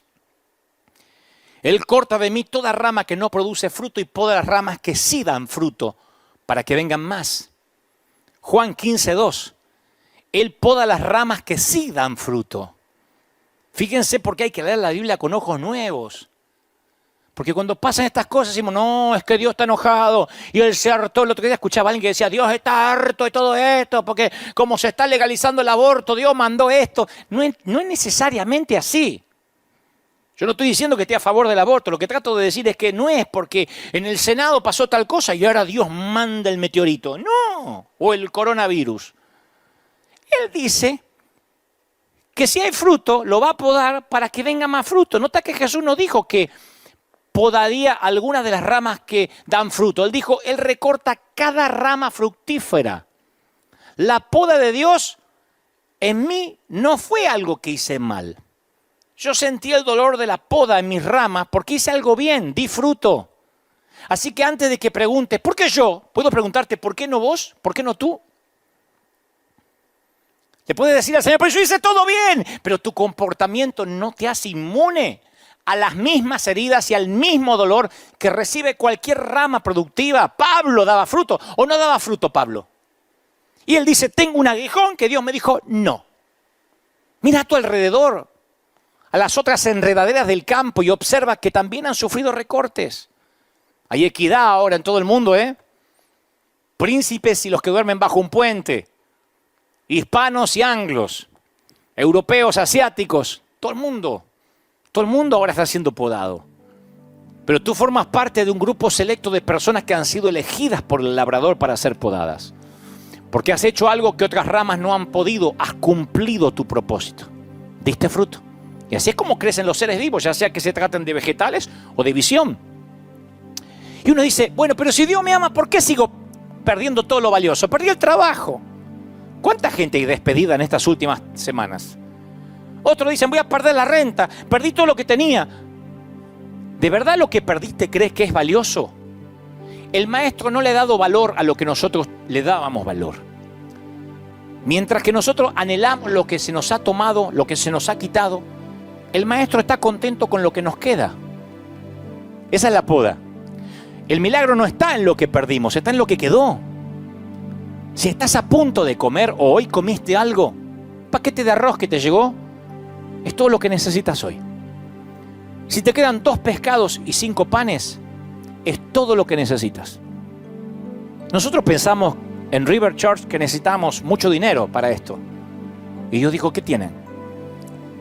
Él corta de mí toda rama que no produce fruto y poda las ramas que sí dan fruto para que vengan más. Juan 15:2. Él poda las ramas que sí dan fruto. Fíjense por qué hay que leer la Biblia con ojos nuevos. Porque cuando pasan estas cosas decimos, no, es que Dios está enojado. Y Él se hartó. El otro día escuchaba a alguien que decía, Dios está harto de todo esto, porque como se está legalizando el aborto, Dios mandó esto. No es necesariamente así. Yo no estoy diciendo que esté a favor del aborto. Lo que trato de decir es que no es porque en el Senado pasó tal cosa y ahora Dios manda el meteorito. No, o el coronavirus. Él dice que si hay fruto, lo va a podar para que venga más fruto. Nota que Jesús no dijo que podaría algunas de las ramas que dan fruto. Él dijo, Él recorta cada rama fructífera. La poda de Dios en mí no fue algo que hice mal. Yo sentí el dolor de la poda en mis ramas porque hice algo bien, di fruto. Así que antes de que preguntes, ¿por qué yo? Puedo preguntarte, ¿por qué no vos? ¿Por qué no tú? Le puedes decir al Señor, pero yo hice todo bien, pero tu comportamiento no te hace inmune a las mismas heridas y al mismo dolor que recibe cualquier rama productiva. Pablo daba fruto, ¿o no daba fruto Pablo? Y él dice, tengo un aguijón que Dios me dijo, no. Mira a tu alrededor, a las otras enredaderas del campo y observa que también han sufrido recortes. Hay equidad ahora en todo el mundo, Príncipes y los que duermen bajo un puente. Hispanos y anglos, europeos, asiáticos, todo el mundo ahora está siendo podado. Pero tú formas parte de un grupo selecto de personas que han sido elegidas por el labrador para ser podadas. Porque has hecho algo que otras ramas no han podido. Has cumplido tu propósito. Diste fruto. Y así es como crecen los seres vivos, ya sea que se traten de vegetales o de visión. Y uno dice, bueno, pero si Dios me ama, ¿por qué sigo perdiendo todo lo valioso? Perdí el trabajo. ¿Cuánta gente hay despedida en estas últimas semanas? Otros dicen, voy a perder la renta, perdí todo lo que tenía. ¿De verdad lo que perdiste crees que es valioso? El maestro no le ha dado valor a lo que nosotros le dábamos valor. Mientras que nosotros anhelamos lo que se nos ha tomado, lo que se nos ha quitado, el maestro está contento con lo que nos queda. Esa es la poda. El milagro no está en lo que perdimos, está en lo que quedó. Si estás a punto de comer o hoy comiste algo, paquete de arroz que te llegó, es todo lo que necesitas hoy. Si te quedan 2 pescados y 5 panes, es todo lo que necesitas. Nosotros pensamos en River Church que necesitamos mucho dinero para esto. Y Dios dijo, ¿qué tienen?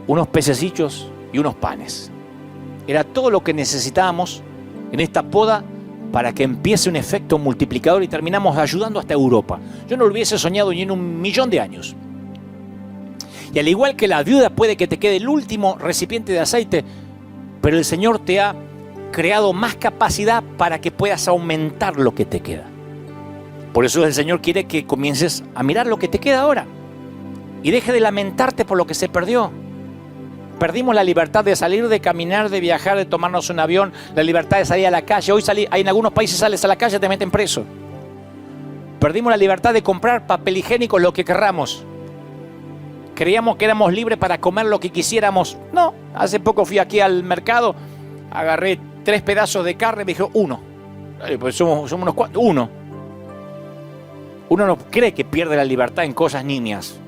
Unos pececillos y unos panes. Era todo lo que necesitábamos en esta poda para que empiece un efecto multiplicador y terminamos ayudando hasta Europa. Yo no lo hubiese soñado ni en 1.000.000 de años. Y al igual que la viuda puede que te quede el último recipiente de aceite, pero el Señor te ha creado más capacidad para que puedas aumentar lo que te queda. Por eso el Señor quiere que comiences a mirar lo que te queda ahora y deje de lamentarte por lo que se perdió. Perdimos la libertad de salir, de caminar, de viajar, de tomarnos un avión, la libertad de salir a la calle. Hoy en algunos países sales a la calle y te meten preso. Perdimos la libertad de comprar papel higiénico, lo que querramos. Creíamos que éramos libres para comer lo que quisiéramos. No, hace poco fui aquí al mercado, agarré 3 pedazos de carne y me dijeron 1. Pues somos unos cuantos, 1. Uno no cree que pierde la libertad en cosas nimias.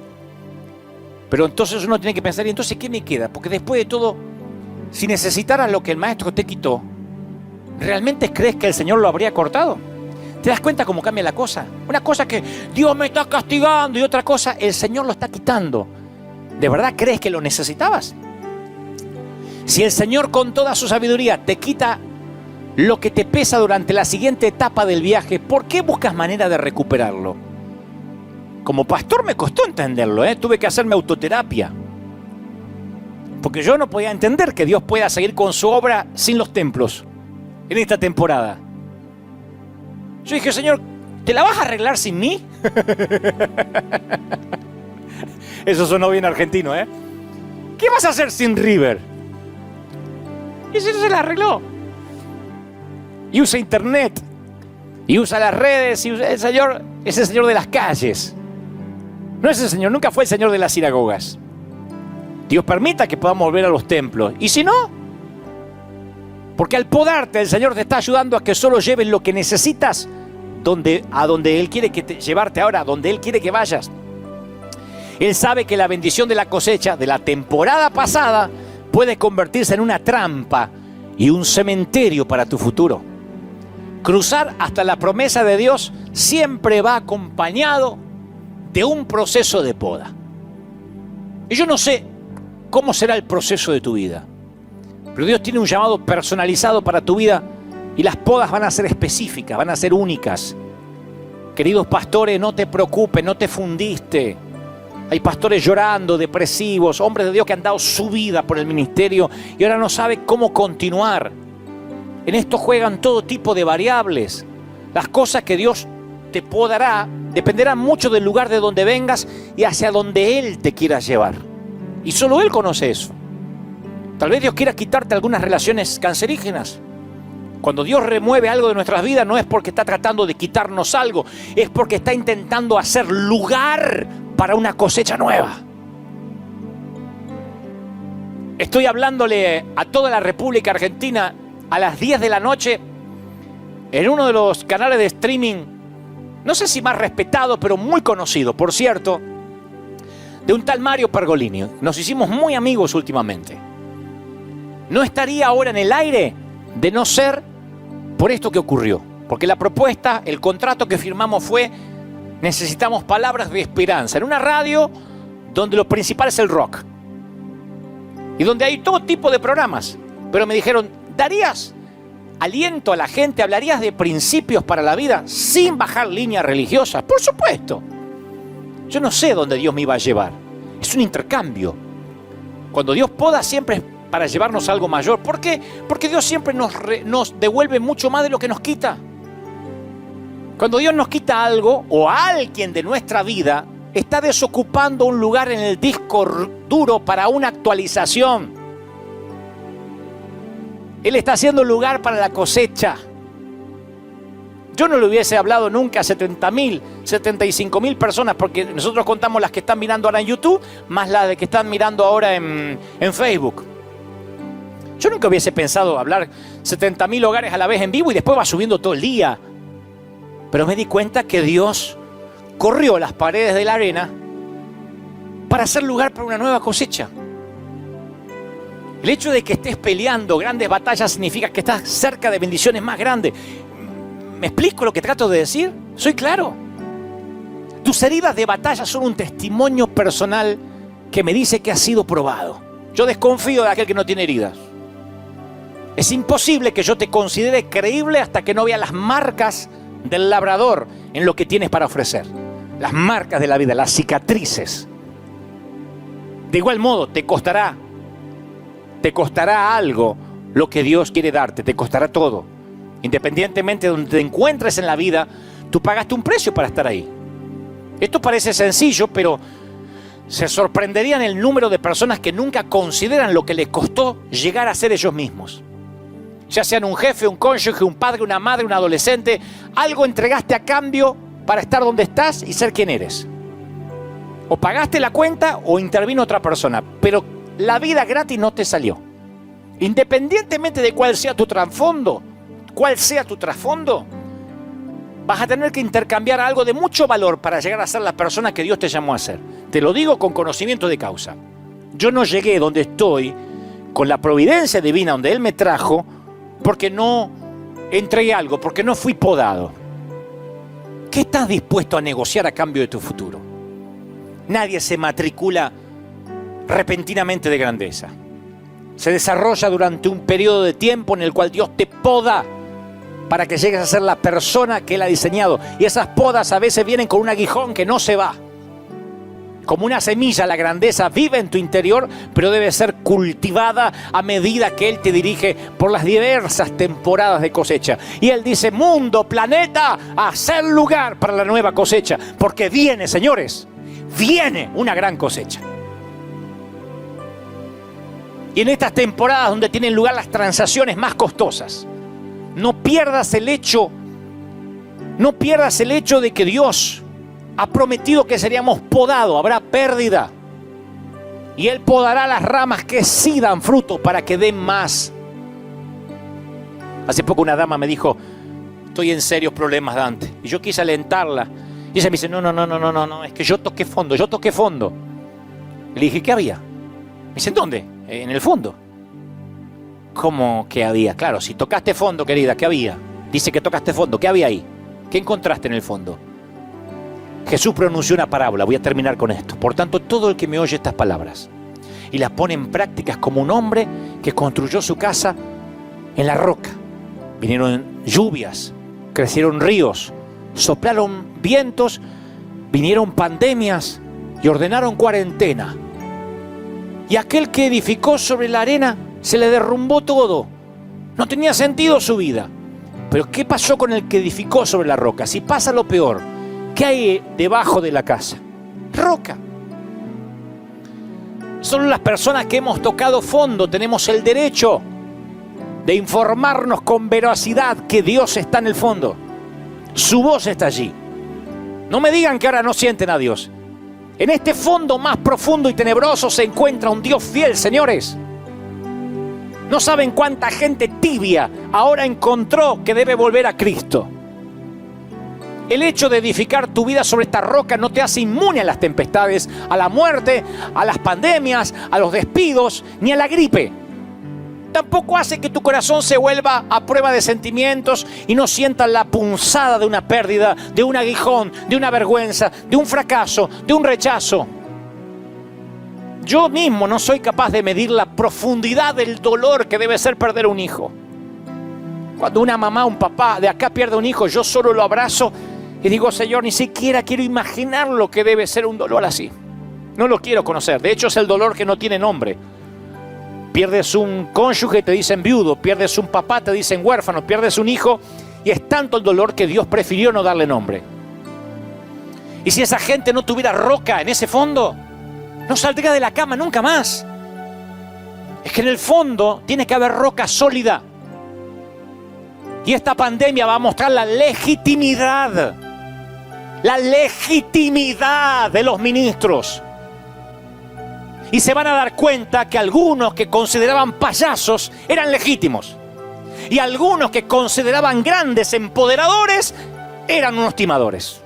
Pero entonces uno tiene que pensar, ¿y entonces qué me queda? Porque después de todo, si necesitaras lo que el maestro te quitó, ¿realmente crees que el Señor lo habría cortado? ¿Te das cuenta cómo cambia la cosa? Una cosa que Dios me está castigando y otra cosa, el Señor lo está quitando. ¿De verdad crees que lo necesitabas? Si el Señor con toda su sabiduría te quita lo que te pesa durante la siguiente etapa del viaje, ¿por qué buscas manera de recuperarlo? Como pastor me costó entenderlo, tuve que hacerme autoterapia. Porque yo no podía entender que Dios pueda seguir con su obra sin los templos en esta temporada. Yo dije, Señor, ¿te la vas a arreglar sin mí? Eso sonó bien argentino, ¿eh? ¿Qué vas a hacer sin River? Y eso se la arregló. Y usa internet, y usa las redes, y el Señor es el Señor de las calles. No es el Señor, nunca fue el Señor de las sinagogas. Dios permita que podamos volver a los templos. Y si no, porque al podarte el Señor te está ayudando a que solo lleves lo que necesitas a donde Él quiere llevarte ahora, donde Él quiere que vayas. Él sabe que la bendición de la cosecha de la temporada pasada puede convertirse en una trampa y un cementerio para tu futuro. Cruzar hasta la promesa de Dios siempre va acompañado de un proceso de poda. Y yo no sé cómo será el proceso de tu vida, pero Dios tiene un llamado personalizado para tu vida y las podas van a ser específicas, van a ser únicas. Queridos pastores, no te preocupes, no te fundiste. Hay pastores llorando, depresivos, hombres de Dios que han dado su vida por el ministerio y ahora no saben cómo continuar. En esto juegan todo tipo de variables. Las cosas que Dios te podará dependerán mucho del lugar de donde vengas y hacia donde Él te quiera llevar. Y solo Él conoce eso. Tal vez Dios quiera quitarte algunas relaciones cancerígenas. Cuando Dios remueve algo de nuestras vidas no es porque está tratando de quitarnos algo, es porque está intentando hacer lugar para una cosecha nueva. Estoy hablándole a toda la República Argentina a las 10 de la noche en uno de los canales de streaming, no sé si más respetado, pero muy conocido, por cierto, de un tal Mario Pergolini. Nos hicimos muy amigos últimamente. No estaría ahora en el aire de no ser por esto que ocurrió. Porque la propuesta, el contrato que firmamos fue: necesitamos palabras de esperanza en una radio donde lo principal es el rock y donde hay todo tipo de programas. Pero me dijeron, ¿darías aliento a la gente? ¿Hablarías de principios para la vida sin bajar líneas religiosas? Por supuesto. Yo no sé dónde Dios me iba a llevar. Es un intercambio. Cuando Dios poda siempre es para llevarnos a algo mayor. ¿Por qué? Porque Dios siempre nos devuelve mucho más de lo que nos quita. Cuando Dios nos quita algo o a alguien de nuestra vida, está desocupando un lugar en el disco duro para una actualización. Él está haciendo lugar para la cosecha. Yo no le hubiese hablado nunca a 70.000, 75.000 personas, porque nosotros contamos las que están mirando ahora en YouTube, más las de que están mirando ahora en Facebook. Yo nunca hubiese pensado hablar 70.000 hogares a la vez en vivo y después va subiendo todo el día. Pero me di cuenta que Dios corrió las paredes de la arena para hacer lugar para una nueva cosecha. El hecho de que estés peleando grandes batallas significa que estás cerca de bendiciones más grandes. ¿Me explico lo que trato de decir? ¿Soy claro? Tus heridas de batalla son un testimonio personal que me dice que has sido probado. Yo desconfío de aquel que no tiene heridas. Es imposible que yo te considere creíble hasta que no vea las marcas del labrador en lo que tienes para ofrecer. Las marcas de la vida, las cicatrices. De igual modo, te costará algo lo que Dios quiere darte, te costará todo. Independientemente de donde te encuentres en la vida, tú pagaste un precio para estar ahí. Esto parece sencillo, pero se sorprenderían el número de personas que nunca consideran lo que les costó llegar a ser ellos mismos. Ya sean un jefe, un cónyuge, un padre, una madre, un adolescente, algo entregaste a cambio para estar donde estás y ser quien eres. O pagaste la cuenta o intervino otra persona, pero la vida gratis no te salió. Independientemente de cuál sea tu trasfondo, vas a tener que intercambiar algo de mucho valor para llegar a ser la persona que Dios te llamó a ser. Te lo digo con conocimiento de causa. Yo no llegué donde estoy con la providencia divina donde Él me trajo porque no entregué algo, porque no fui podado. ¿Qué estás dispuesto a negociar a cambio de tu futuro? Nadie se matricula repentinamente de grandeza. Se desarrolla durante un periodo de tiempo en el cual Dios te poda para que llegues a ser la persona que Él ha diseñado. Y esas podas a veces vienen con un aguijón que no se va. Como una semilla, la grandeza vive en tu interior, pero debe ser cultivada a medida que Él te dirige por las diversas temporadas de cosecha. Y Él dice, mundo, planeta, a hacer lugar para la nueva cosecha. Porque viene, señores, viene una gran cosecha. Y en estas temporadas donde tienen lugar las transacciones más costosas, no pierdas el hecho de que Dios ha prometido que seríamos podados, habrá pérdida. Y Él podará las ramas que sí dan fruto para que den más. Hace poco una dama me dijo, estoy en serios problemas, Dante. Y yo quise alentarla. Y ella me dice, no, es que yo toqué fondo. Le dije, ¿qué había? Me dice, ¿dónde? En el fondo. ¿Cómo que había? Claro, si tocaste fondo, querida, ¿qué había? Dice que tocaste fondo, ¿qué había ahí? ¿Qué encontraste en el fondo? Jesús pronunció una parábola, voy a terminar con esto. Por tanto, todo el que me oye estas palabras y las pone en prácticas como un hombre que construyó su casa en la roca. Vinieron lluvias, crecieron ríos, soplaron vientos, vinieron pandemias y ordenaron cuarentena. Y aquel que edificó sobre la arena se le derrumbó todo. No tenía sentido su vida. Pero ¿qué pasó con el que edificó sobre la roca? Si pasa lo peor, ¿qué hay debajo de la casa? Roca. Solo las personas que hemos tocado fondo tenemos el derecho de informarnos con veracidad que Dios está en el fondo. Su voz está allí. No me digan que ahora no sienten a Dios. En este fondo más profundo y tenebroso se encuentra un Dios fiel, señores. No saben cuánta gente tibia ahora encontró que debe volver a Cristo. El hecho de edificar tu vida sobre esta roca no te hace inmune a las tempestades, a la muerte, a las pandemias, a los despidos, ni a la gripe. Tampoco hace que tu corazón se vuelva a prueba de sentimientos y no sientas la punzada de una pérdida, de un aguijón, de una vergüenza, de un fracaso, de un rechazo. Yo mismo no soy capaz de medir la profundidad del dolor que debe ser perder un hijo. Cuando una mamá, un papá de acá pierde un hijo, yo solo lo abrazo y digo, Señor, ni siquiera quiero imaginar lo que debe ser un dolor así. No lo quiero conocer. De hecho, es el dolor que no tiene nombre. Pierdes un cónyuge, te dicen viudo. Pierdes un papá, te dicen huérfano. Pierdes un hijo y es tanto el dolor que Dios prefirió no darle nombre. Y si esa gente no tuviera roca en ese fondo, no saldría de la cama nunca más. Es que en el fondo tiene que haber roca sólida. Y esta pandemia va a mostrar la legitimidad de los ministros. Y se van a dar cuenta que algunos que consideraban payasos eran legítimos. Y algunos que consideraban grandes empoderadores eran unos timadores.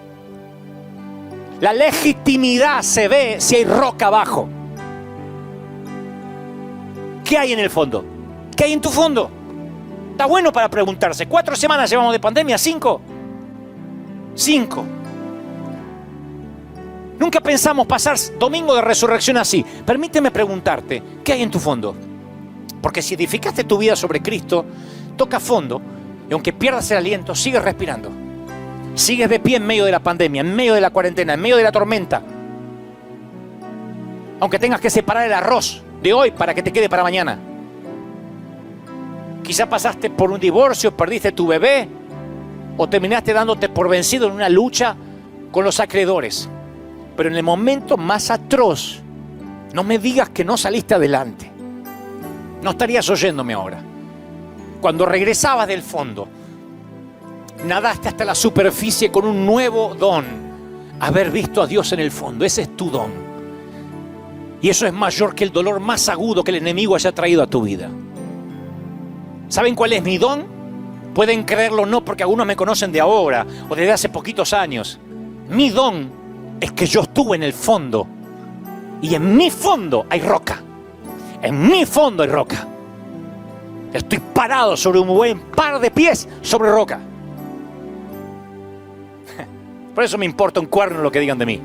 La legitimidad se ve si hay roca abajo. ¿Qué hay en el fondo? ¿Qué hay en tu fondo? Está bueno para preguntarse. 4 semanas llevamos de pandemia, 5. Nunca pensamos pasar domingo de resurrección así. Permíteme preguntarte, ¿qué hay en tu fondo? Porque si edificaste tu vida sobre Cristo, toca fondo, y aunque pierdas el aliento, sigues respirando. Sigues de pie en medio de la pandemia, en medio de la cuarentena, en medio de la tormenta. Aunque tengas que separar el arroz de hoy para que te quede para mañana. Quizá pasaste por un divorcio, perdiste tu bebé, o terminaste dándote por vencido en una lucha con los acreedores. Pero en el momento más atroz, no me digas que no saliste adelante. No estarías oyéndome ahora. Cuando regresabas del fondo, nadaste hasta la superficie con un nuevo don. Haber visto a Dios en el fondo, ese es tu don. Y eso es mayor que el dolor más agudo que el enemigo haya traído a tu vida. ¿Saben cuál es mi don? Pueden creerlo o no, porque algunos me conocen de ahora o desde hace poquitos años. Mi don es que yo estuve en el fondo y en mi fondo hay roca. En mi fondo hay roca. Estoy parado sobre un buen par de pies sobre roca. Por eso me importa un cuerno lo que digan de mí.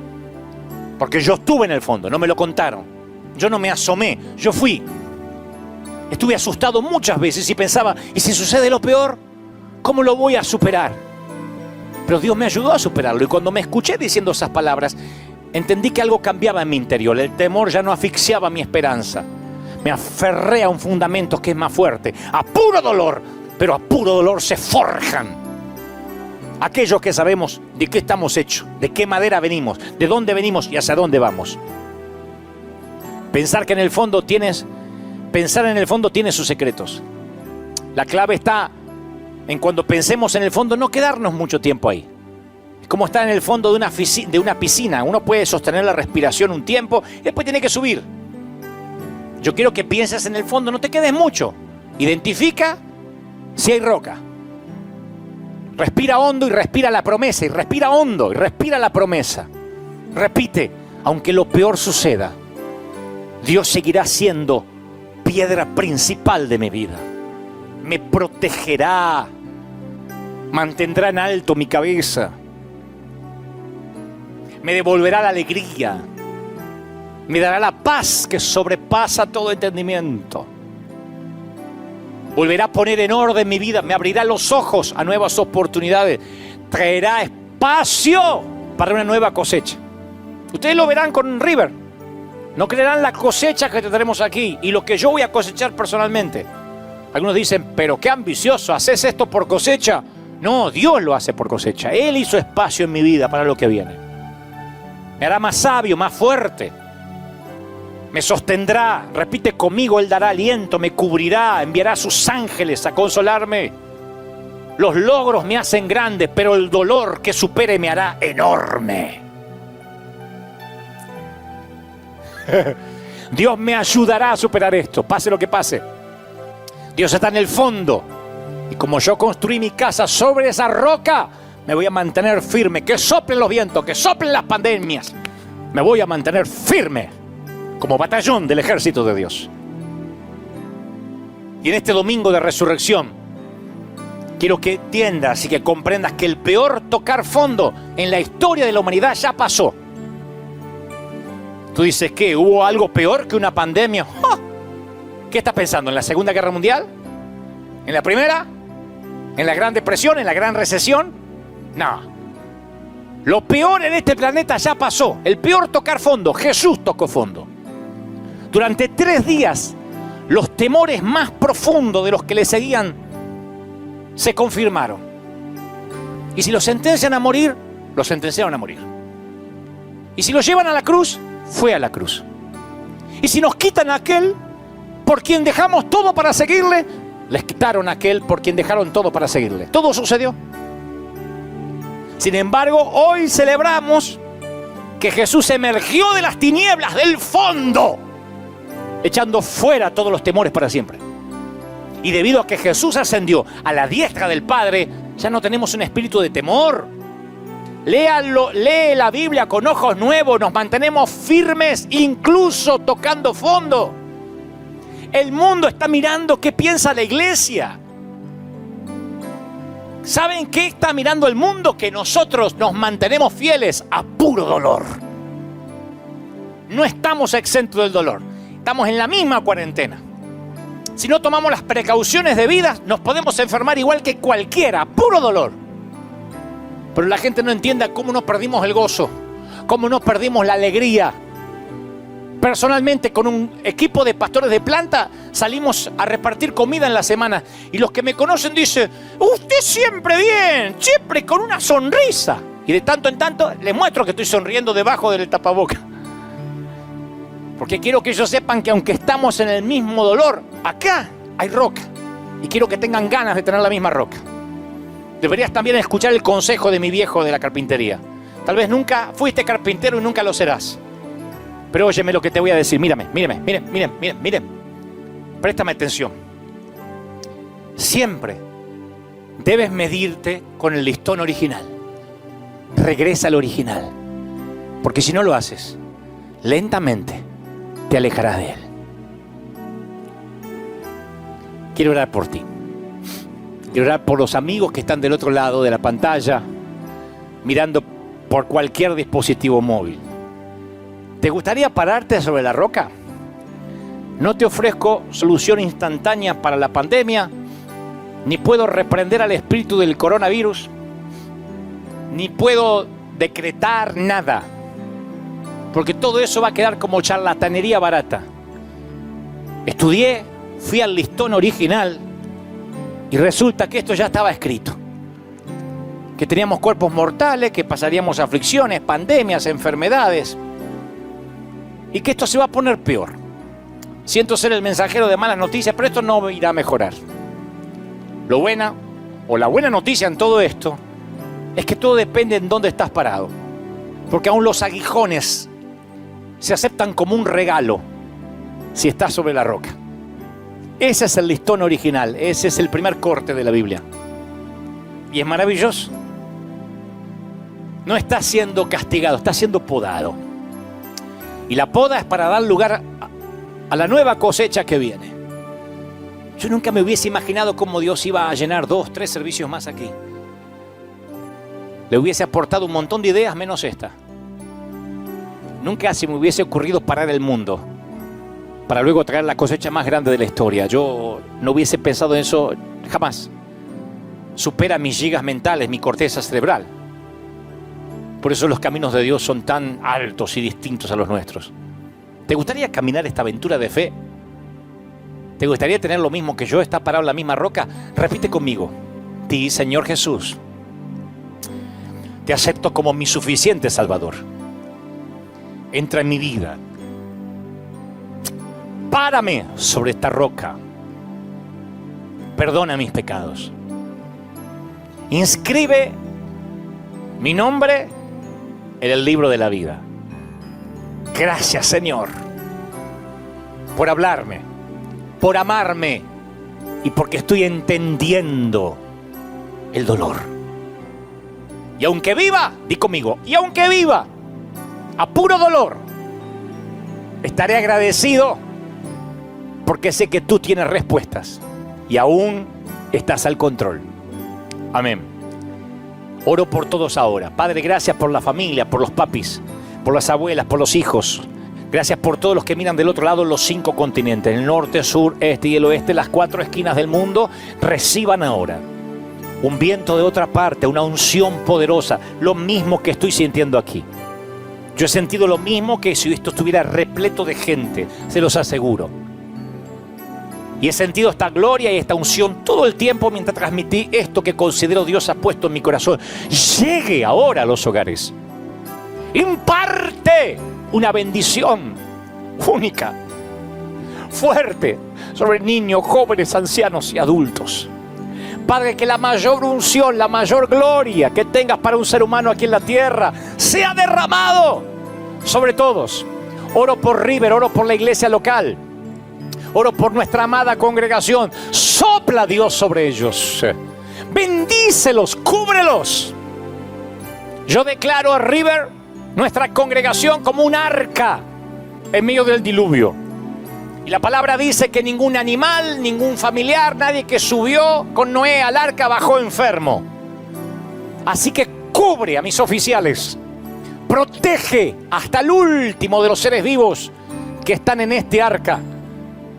Porque yo estuve en el fondo, no me lo contaron. Yo no me asomé, yo fui. Estuve asustado muchas veces y pensaba, ¿y si sucede lo peor? ¿Cómo lo voy a superar? Pero Dios me ayudó a superarlo. Y cuando me escuché diciendo esas palabras, entendí que algo cambiaba en mi interior. El temor ya no asfixiaba mi esperanza. Me aferré a un fundamento que es más fuerte. A puro dolor, pero a puro dolor se forjan aquellos que sabemos de qué estamos hechos, de qué madera venimos, de dónde venimos y hacia dónde vamos. Pensar en el fondo tiene sus secretos. La clave está en cuando pensemos en el fondo no quedarnos mucho tiempo ahí. Es como estar en el fondo de una piscina. Uno puede sostener la respiración un tiempo y después tiene que subir. Yo quiero que pienses en el fondo, no te quedes mucho. Identifica si hay roca. Respira hondo y respira la promesa. Y respira hondo y respira la promesa. Repite, aunque lo peor suceda, Dios seguirá siendo piedra principal de mi vida. Me protegerá. Mantendrá en alto mi cabeza. Me devolverá la alegría. Me dará la paz que sobrepasa todo entendimiento. Volverá a poner en orden mi vida. Me abrirá los ojos a nuevas oportunidades. Traerá espacio para una nueva cosecha. Ustedes lo verán con River. No creerán la cosecha que tendremos aquí y lo que yo voy a cosechar personalmente. Algunos dicen, pero qué ambicioso, ¿haces esto por cosecha? No, Dios lo hace por cosecha. Él hizo espacio en mi vida para lo que viene. Me hará más sabio, más fuerte. Me sostendrá, repite conmigo, Él dará aliento, me cubrirá, enviará a sus ángeles a consolarme. Los logros me hacen grande, pero el dolor que supere me hará enorme. Dios me ayudará a superar esto, pase lo que pase. Dios está en el fondo. Y como yo construí mi casa sobre esa roca, me voy a mantener firme. Que soplen los vientos, que soplen las pandemias. Me voy a mantener firme como batallón del ejército de Dios. Y en este domingo de resurrección, quiero que entiendas y que comprendas que el peor tocar fondo en la historia de la humanidad ya pasó. Tú dices, ¿qué? ¿Hubo algo peor que una pandemia? ¡Oh! ¿Qué estás pensando? ¿En la Segunda Guerra Mundial? ¿En la Primera? ¿En la Gran Depresión? ¿En la Gran Recesión? No. Lo peor en este planeta ya pasó. El peor tocar fondo. Jesús tocó fondo. Durante 3 días, los temores más profundos de los que le seguían se confirmaron. Y si lo sentencian a morir, lo sentenciaron a morir. Y si lo llevan a la cruz, fue a la cruz. Y si nos quitan a aquel por quien dejamos todo para seguirle, les quitaron a aquel por quien dejaron todo para seguirle. Todo sucedió. Sin embargo, hoy celebramos que Jesús emergió de las tinieblas, del fondo, echando fuera todos los temores para siempre. Y debido a que Jesús ascendió a la diestra del Padre, ya no tenemos un espíritu de temor. Léalo, lee la Biblia con ojos nuevos, nos mantenemos firmes, incluso tocando fondo. El mundo está mirando qué piensa la iglesia. ¿Saben qué está mirando el mundo? Que nosotros nos mantenemos fieles a puro dolor. No estamos exentos del dolor. Estamos en la misma cuarentena. Si no tomamos las precauciones debidas, nos podemos enfermar igual que cualquiera, puro dolor. Pero la gente no entiende cómo nos perdimos el gozo, cómo nos perdimos la alegría. Personalmente, con un equipo de pastores de planta, salimos a repartir comida en la semana. Y los que me conocen dicen, usted siempre bien, siempre con una sonrisa. Y de tanto en tanto les muestro que estoy sonriendo debajo del tapaboca. Porque quiero que ellos sepan que aunque estamos en el mismo dolor, acá hay roca. Y quiero que tengan ganas de tener la misma roca. Deberías también escuchar el consejo de mi viejo de la carpintería. Tal vez nunca fuiste carpintero y nunca lo serás. Pero óyeme lo que te voy a decir. Mírame. Préstame atención. Siempre debes medirte con el listón original. Regresa al original. Porque si no lo haces, lentamente te alejarás de él. Quiero orar por ti. Quiero orar por los amigos que están del otro lado de la pantalla, mirando por cualquier dispositivo móvil. ¿Te gustaría pararte sobre la roca? No te ofrezco solución instantánea para la pandemia, ni puedo reprender al espíritu del coronavirus, ni puedo decretar nada, porque todo eso va a quedar como charlatanería barata. Estudié, fui al listón original y resulta que esto ya estaba escrito. Que teníamos cuerpos mortales, que pasaríamos aflicciones, pandemias, enfermedades. Y que esto se va a poner peor. Siento ser el mensajero de malas noticias, pero esto no irá a mejorar. La buena noticia en todo esto es que todo depende en dónde estás parado. Porque aún los aguijones se aceptan como un regalo si estás sobre la roca. Ese es el listón original, ese es el primer corte de la Biblia. Y es maravilloso. No está siendo castigado, está siendo podado. Y la poda es para dar lugar a la nueva cosecha que viene. Yo nunca me hubiese imaginado cómo Dios iba a llenar 2, 3 servicios más aquí. Le hubiese aportado un montón de ideas menos esta. Nunca se me hubiese ocurrido parar el mundo para luego traer la cosecha más grande de la historia. Yo no hubiese pensado en eso jamás. Supera mis gigas mentales, mi corteza cerebral. Por eso los caminos de Dios son tan altos y distintos a los nuestros. ¿Te gustaría caminar esta aventura de fe? ¿Te gustaría tener lo mismo que yo, estar parado en la misma roca? Repite conmigo. Di, Señor Jesús, te acepto como mi suficiente Salvador. Entra en mi vida. Párame sobre esta roca. Perdona mis pecados. Inscribe mi nombre en el libro de la vida. Gracias, Señor, por hablarme, por amarme y porque estoy entendiendo el dolor. Y aunque viva, di conmigo, y aunque viva a puro dolor, estaré agradecido porque sé que tú tienes respuestas y aún estás al control. Amén. Oro por todos ahora. Padre, gracias por la familia, por los papis, por las abuelas, por los hijos. Gracias por todos los que miran del otro lado en los 5 continentes, el norte, sur, este y el oeste, las 4 esquinas del mundo. Reciban ahora un viento de otra parte, una unción poderosa, lo mismo que estoy sintiendo aquí. Yo he sentido lo mismo que si esto estuviera repleto de gente, se los aseguro. Y he sentido esta gloria y esta unción todo el tiempo mientras transmití esto que considero Dios ha puesto en mi corazón. Llegue ahora a los hogares. Imparte una bendición única, fuerte, sobre niños, jóvenes, ancianos y adultos. Padre, que la mayor unción, la mayor gloria que tengas para un ser humano aquí en la tierra sea derramado sobre todos. Oro por River, oro por la iglesia local, oro por nuestra amada congregación. Sopla, Dios, sobre ellos. Bendícelos, cúbrelos. Yo declaro a River, nuestra congregación, como un arca en medio del diluvio. Y la palabra dice que ningún animal, ningún familiar, nadie que subió con Noé al arca bajó enfermo. Así que cubre a mis oficiales. Protege hasta el último de los seres vivos que están en este arca.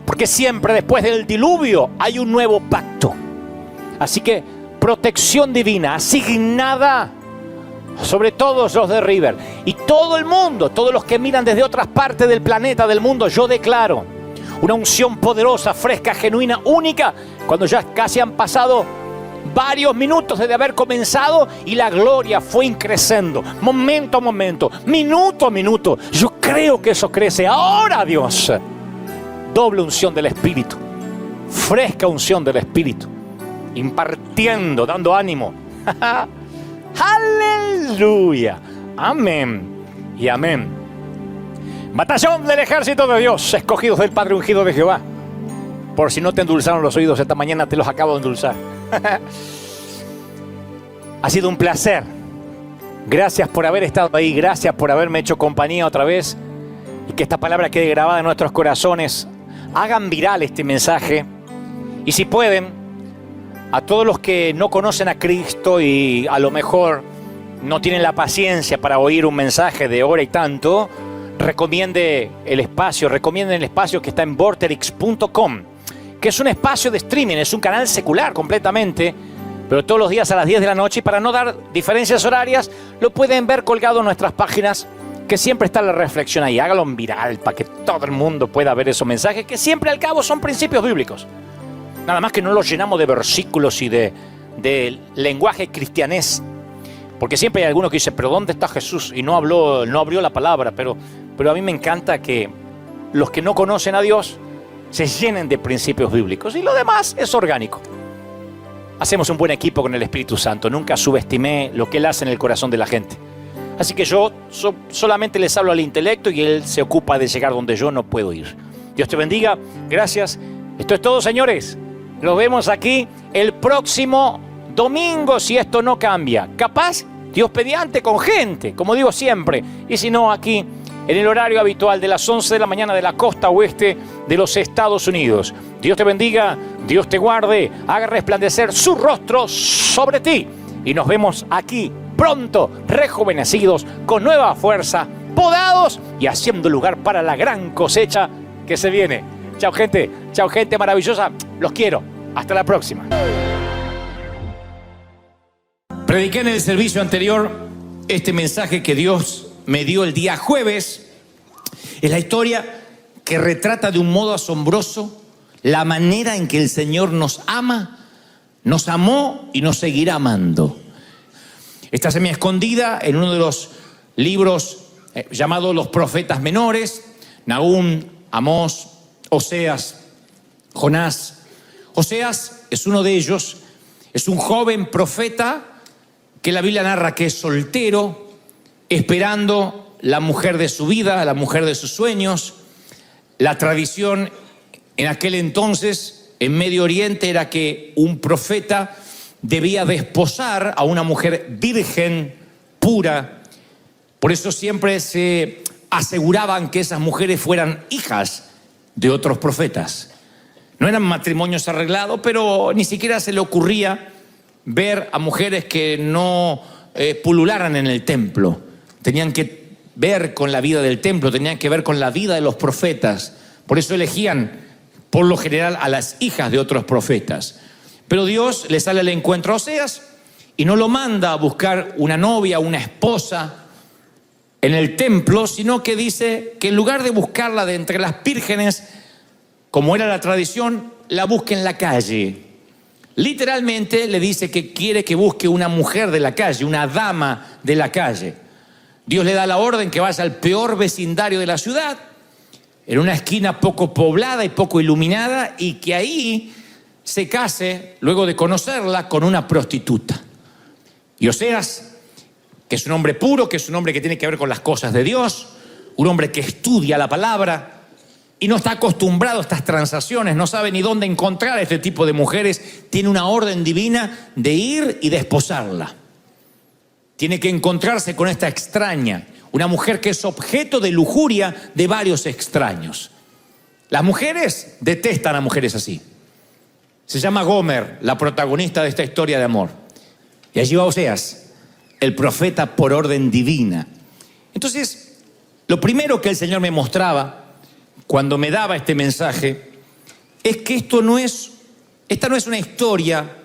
Porque siempre después del diluvio hay un nuevo pacto. Así que protección divina asignada sobre todos los de River. Y todo el mundo, todos los que miran desde otras partes del planeta, del mundo, yo declaro una unción poderosa, fresca, genuina, única, cuando ya casi han pasado varios minutos desde haber comenzado y la gloria fue increciendo, momento a momento, minuto a minuto. Yo creo que eso crece ahora, Dios. Doble unción del Espíritu, fresca unción del Espíritu, impartiendo, dando ánimo. Aleluya, amén y amén. Batallón del ejército de Dios, escogidos del Padre ungido de Jehová. Por si no te endulzaron los oídos esta mañana, te los acabo de endulzar. Ha sido un placer. Gracias por haber estado ahí, gracias por haberme hecho compañía otra vez. Y que esta palabra quede grabada en nuestros corazones. Hagan viral este mensaje. Y si pueden, a todos los que no conocen a Cristo y a lo mejor no tienen la paciencia para oír un mensaje de hora y tanto, recomienden el espacio que está en vorterix.com, que es un espacio de streaming, es un canal secular completamente, pero todos los días a las 10 de la noche, y para no dar diferencias horarias, lo pueden ver colgado en nuestras páginas, que siempre está la reflexión ahí. Hágalo en viral para que todo el mundo pueda ver esos mensajes, que siempre al cabo son principios bíblicos. Nada más que no los llenamos de versículos y de lenguaje cristianés, porque siempre hay algunos que dicen, pero ¿dónde está Jesús? Y no abrió la palabra, pero a mí me encanta que los que no conocen a Dios se llenen de principios bíblicos y lo demás es orgánico. Hacemos un buen equipo con el Espíritu Santo. Nunca subestimé lo que Él hace en el corazón de la gente. Así que yo solamente les hablo al intelecto y Él se ocupa de llegar donde yo no puedo ir. Dios te bendiga. Gracias. Esto es todo, señores. Nos vemos aquí el próximo domingo si esto no cambia. Capaz, Dios mediante, con gente, como digo siempre. Y si no, aquí en el horario habitual de las 11 de la mañana de la costa oeste de los Estados Unidos. Dios te bendiga, Dios te guarde, haga resplandecer su rostro sobre ti. Y nos vemos aquí pronto, rejuvenecidos, con nueva fuerza, podados y haciendo lugar para la gran cosecha que se viene. Chao gente maravillosa, los quiero. Hasta la próxima. Prediqué en el servicio anterior este mensaje que Dios me dio el día jueves. Es la historia que retrata de un modo asombroso la manera en que el Señor nos ama, nos amó y nos seguirá amando. Está semi escondida en uno de los libros llamados Los Profetas Menores: Nahum, Amós, Oseas, Jonás. Oseas es uno de ellos. Es un joven profeta que la Biblia narra que es soltero, esperando la mujer de su vida, la mujer de sus sueños. La tradición en aquel entonces en Medio Oriente era que un profeta debía desposar a una mujer virgen, pura. Por eso siempre se aseguraban que esas mujeres fueran hijas de otros profetas. No eran matrimonios arreglados, pero ni siquiera se le ocurría ver a mujeres que no pulularan en el templo. Tenían que ver con la vida del templo, tenían que ver con la vida de los profetas. Por eso elegían, por lo general, a las hijas de otros profetas. Pero Dios le sale al encuentro a Oseas y no lo manda a buscar una novia, una esposa en el templo, sino que dice que en lugar de buscarla de entre las vírgenes, como era la tradición, la busque en la calle. Literalmente le dice que quiere que busque una mujer de la calle, una dama de la calle. Dios le da la orden que vaya al peor vecindario de la ciudad, en una esquina poco poblada y poco iluminada, y que ahí se case, luego de conocerla, con una prostituta. Y Oseas, que es un hombre puro, que es un hombre que tiene que ver con las cosas de Dios, un hombre que estudia la palabra y no está acostumbrado a estas transacciones, no sabe ni dónde encontrar a este tipo de mujeres, tiene una orden divina de ir y desposarla. Tiene que encontrarse con esta extraña, una mujer que es objeto de lujuria de varios extraños. Las mujeres detestan a mujeres así. Se llama Gomer, la protagonista de esta historia de amor. Y allí va Oseas, el profeta por orden divina. Entonces, lo primero que el Señor me mostraba cuando me daba este mensaje es que esta no es una historia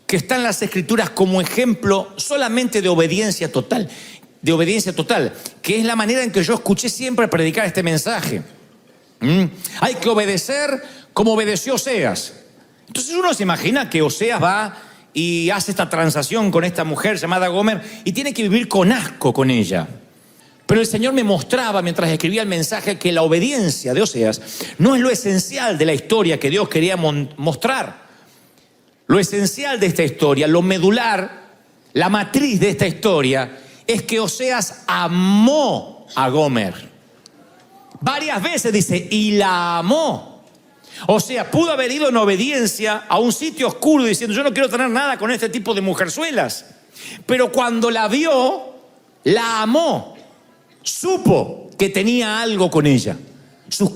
que está en las Escrituras como ejemplo solamente de obediencia total, que es la manera en que yo escuché siempre predicar este mensaje. Hay que obedecer como obedeció Oseas. Entonces uno se imagina que Oseas va y hace esta transacción con esta mujer llamada Gomer y tiene que vivir con asco con ella. Pero el Señor me mostraba mientras escribía el mensaje que la obediencia de Oseas no es lo esencial de la historia que Dios quería mostrar. Lo esencial de esta historia, lo medular, la matriz de esta historia, es que Oseas amó a Gomer. Varias veces dice, y la amó. O sea, pudo haber ido en obediencia a un sitio oscuro diciendo, yo no quiero tener nada con este tipo de mujerzuelas. Pero cuando la vio, la amó. Supo que tenía algo con ella. Sus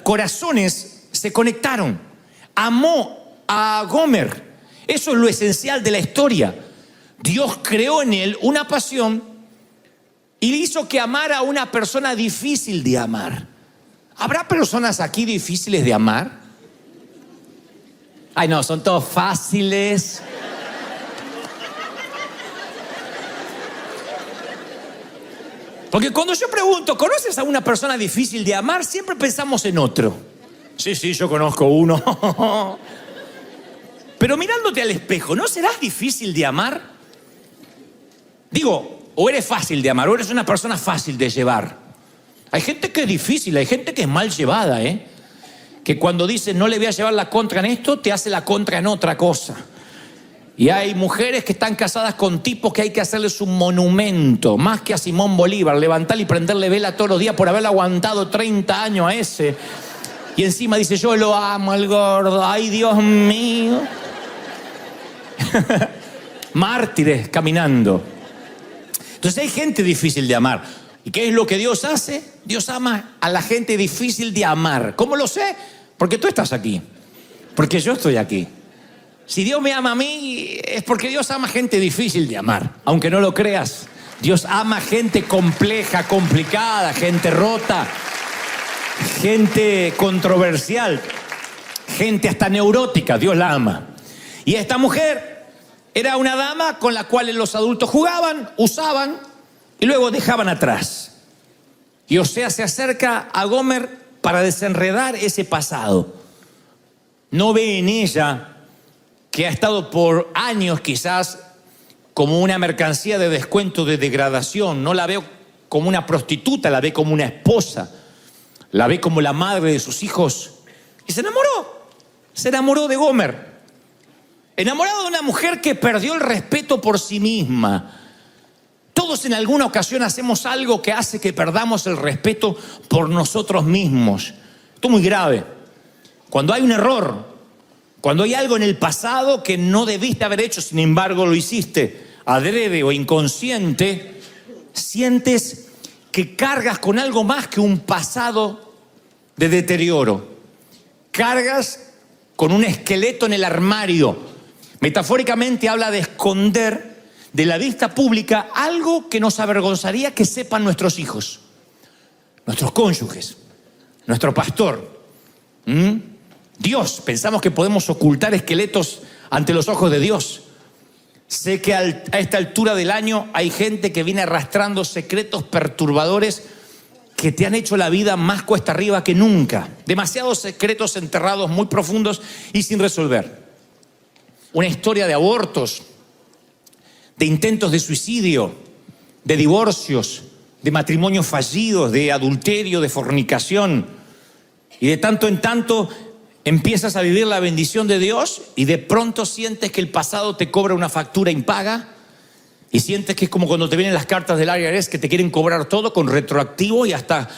corazones se conectaron. Amó a Gomer. Eso es lo esencial de la historia. Dios creó en él una pasión y hizo que amara a una persona difícil de amar. ¿Habrá personas aquí difíciles de amar? Ay, no, son todos fáciles. Porque cuando yo pregunto, ¿conoces a una persona difícil de amar? Siempre pensamos en otro. Sí, yo conozco uno. Pero mirándote al espejo, ¿no serás difícil de amar? Digo, o eres fácil de amar, o eres una persona fácil de llevar. Hay gente que es difícil, hay gente que es mal llevada, que cuando dice no le voy a llevar la contra en esto, te hace la contra en otra cosa. Y hay mujeres que están casadas con tipos que hay que hacerles un monumento, más que a Simón Bolívar, levantarle y prenderle vela todos los días por haberle aguantado 30 años a ese. Y encima dice, yo lo amo al gordo, ay Dios mío. Mártires caminando. Entonces hay gente difícil de amar. ¿Y qué es lo que Dios hace? Dios ama a la gente difícil de amar. ¿Cómo lo sé? Porque tú estás aquí. Porque yo estoy aquí. Si Dios me ama a mí, es porque Dios ama gente difícil de amar. Aunque no lo creas, Dios ama gente compleja, complicada, gente rota, gente controversial, gente hasta neurótica. Dios la ama. Y esta mujer era una dama con la cual los adultos jugaban, usaban y luego dejaban atrás. Y Oseas se acerca a Gomer para desenredar ese pasado. No ve en ella, que ha estado por años quizás como una mercancía de descuento, de degradación. No la ve como una prostituta, la ve como una esposa. La ve como la madre de sus hijos. Y se enamoró de Gomer. Enamorado de una mujer que perdió el respeto por sí misma. Todos en alguna ocasión hacemos algo que hace que perdamos el respeto por nosotros mismos. Esto es muy grave. Cuando hay un error, cuando hay algo en el pasado que no debiste haber hecho, sin embargo lo hiciste adrede o inconsciente, sientes que cargas con algo más que un pasado de deterioro. Cargas con un esqueleto en el armario. Metafóricamente habla de esconder de la vista pública algo que nos avergonzaría que sepan nuestros hijos, nuestros cónyuges, nuestro pastor. Dios. Pensamos que podemos ocultar esqueletos ante los ojos de Dios. Sé que a esta altura del año hay gente que viene arrastrando secretos perturbadores que te han hecho la vida más cuesta arriba que nunca. Demasiados secretos enterrados muy profundos y sin resolver. Una historia de abortos, de intentos de suicidio, de divorcios, de matrimonios fallidos, de adulterio, de fornicación. Y de tanto en tanto empiezas a vivir la bendición de Dios y de pronto sientes que el pasado te cobra una factura impaga y sientes que es como cuando te vienen las cartas del IRS que te quieren cobrar todo con retroactivo y hasta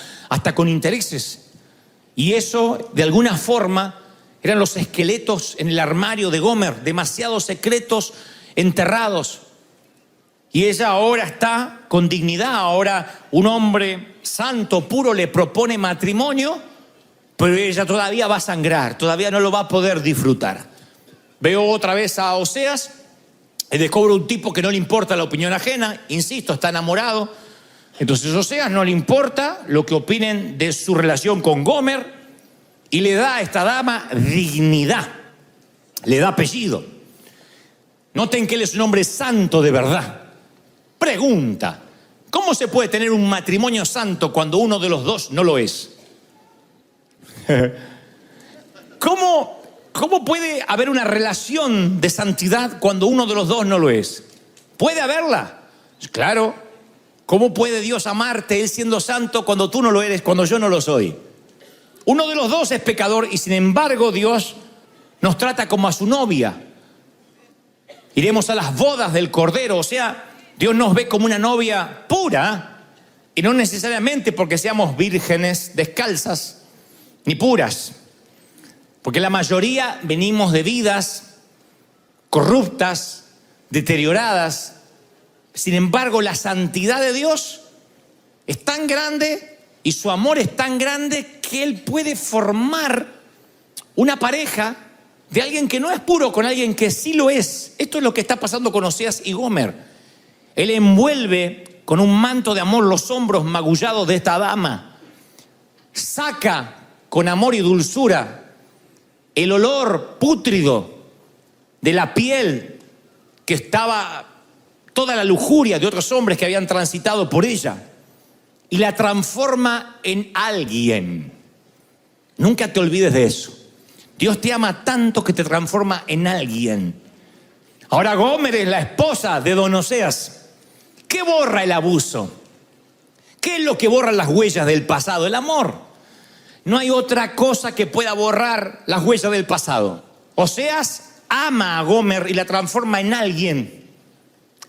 con intereses. Y eso, de alguna forma, eran los esqueletos en el armario de Gomer, demasiados secretos enterrados. Y ella ahora está con dignidad. Ahora un hombre santo, puro, le propone matrimonio, pero ella todavía va a sangrar, todavía no lo va a poder disfrutar. Veo otra vez a Oseas y descubro un tipo que no le importa la opinión ajena, insisto, está enamorado. Entonces Oseas no le importa lo que opinen de su relación con Gomer y le da a esta dama dignidad, le da apellido. Noten que él es un hombre santo de verdad. Pregunta: ¿cómo se puede tener un matrimonio santo cuando uno de los dos no lo es? ¿Cómo puede haber una relación de santidad cuando uno de los dos no lo es? ¿Puede haberla? Claro. ¿Cómo puede Dios amarte, Él siendo santo, cuando tú no lo eres, cuando yo no lo soy? Uno de los dos es pecador y sin embargo Dios nos trata como a su novia. Iremos a las bodas del Cordero, o sea, Dios nos ve como una novia pura y no necesariamente porque seamos vírgenes descalzas ni puras, porque la mayoría venimos de vidas corruptas, deterioradas. Sin embargo, la santidad de Dios es tan grande y su amor es tan grande que Él puede formar una pareja de alguien que no es puro con alguien que sí lo es. Esto es lo que está pasando con Oseas y Gomer. Él envuelve con un manto de amor los hombros magullados de esta dama. Saca con amor y dulzura el olor pútrido de la piel que estaba toda la lujuria de otros hombres que habían transitado por ella y la transforma en alguien. Nunca te olvides de eso. Dios te ama tanto que te transforma en alguien. Ahora Gomer es la esposa de don Oseas. ¿Qué borra el abuso? ¿Qué es lo que borra las huellas del pasado? El amor. No hay otra cosa que pueda borrar las huellas del pasado. Oseas ama a Gomer y la transforma en alguien.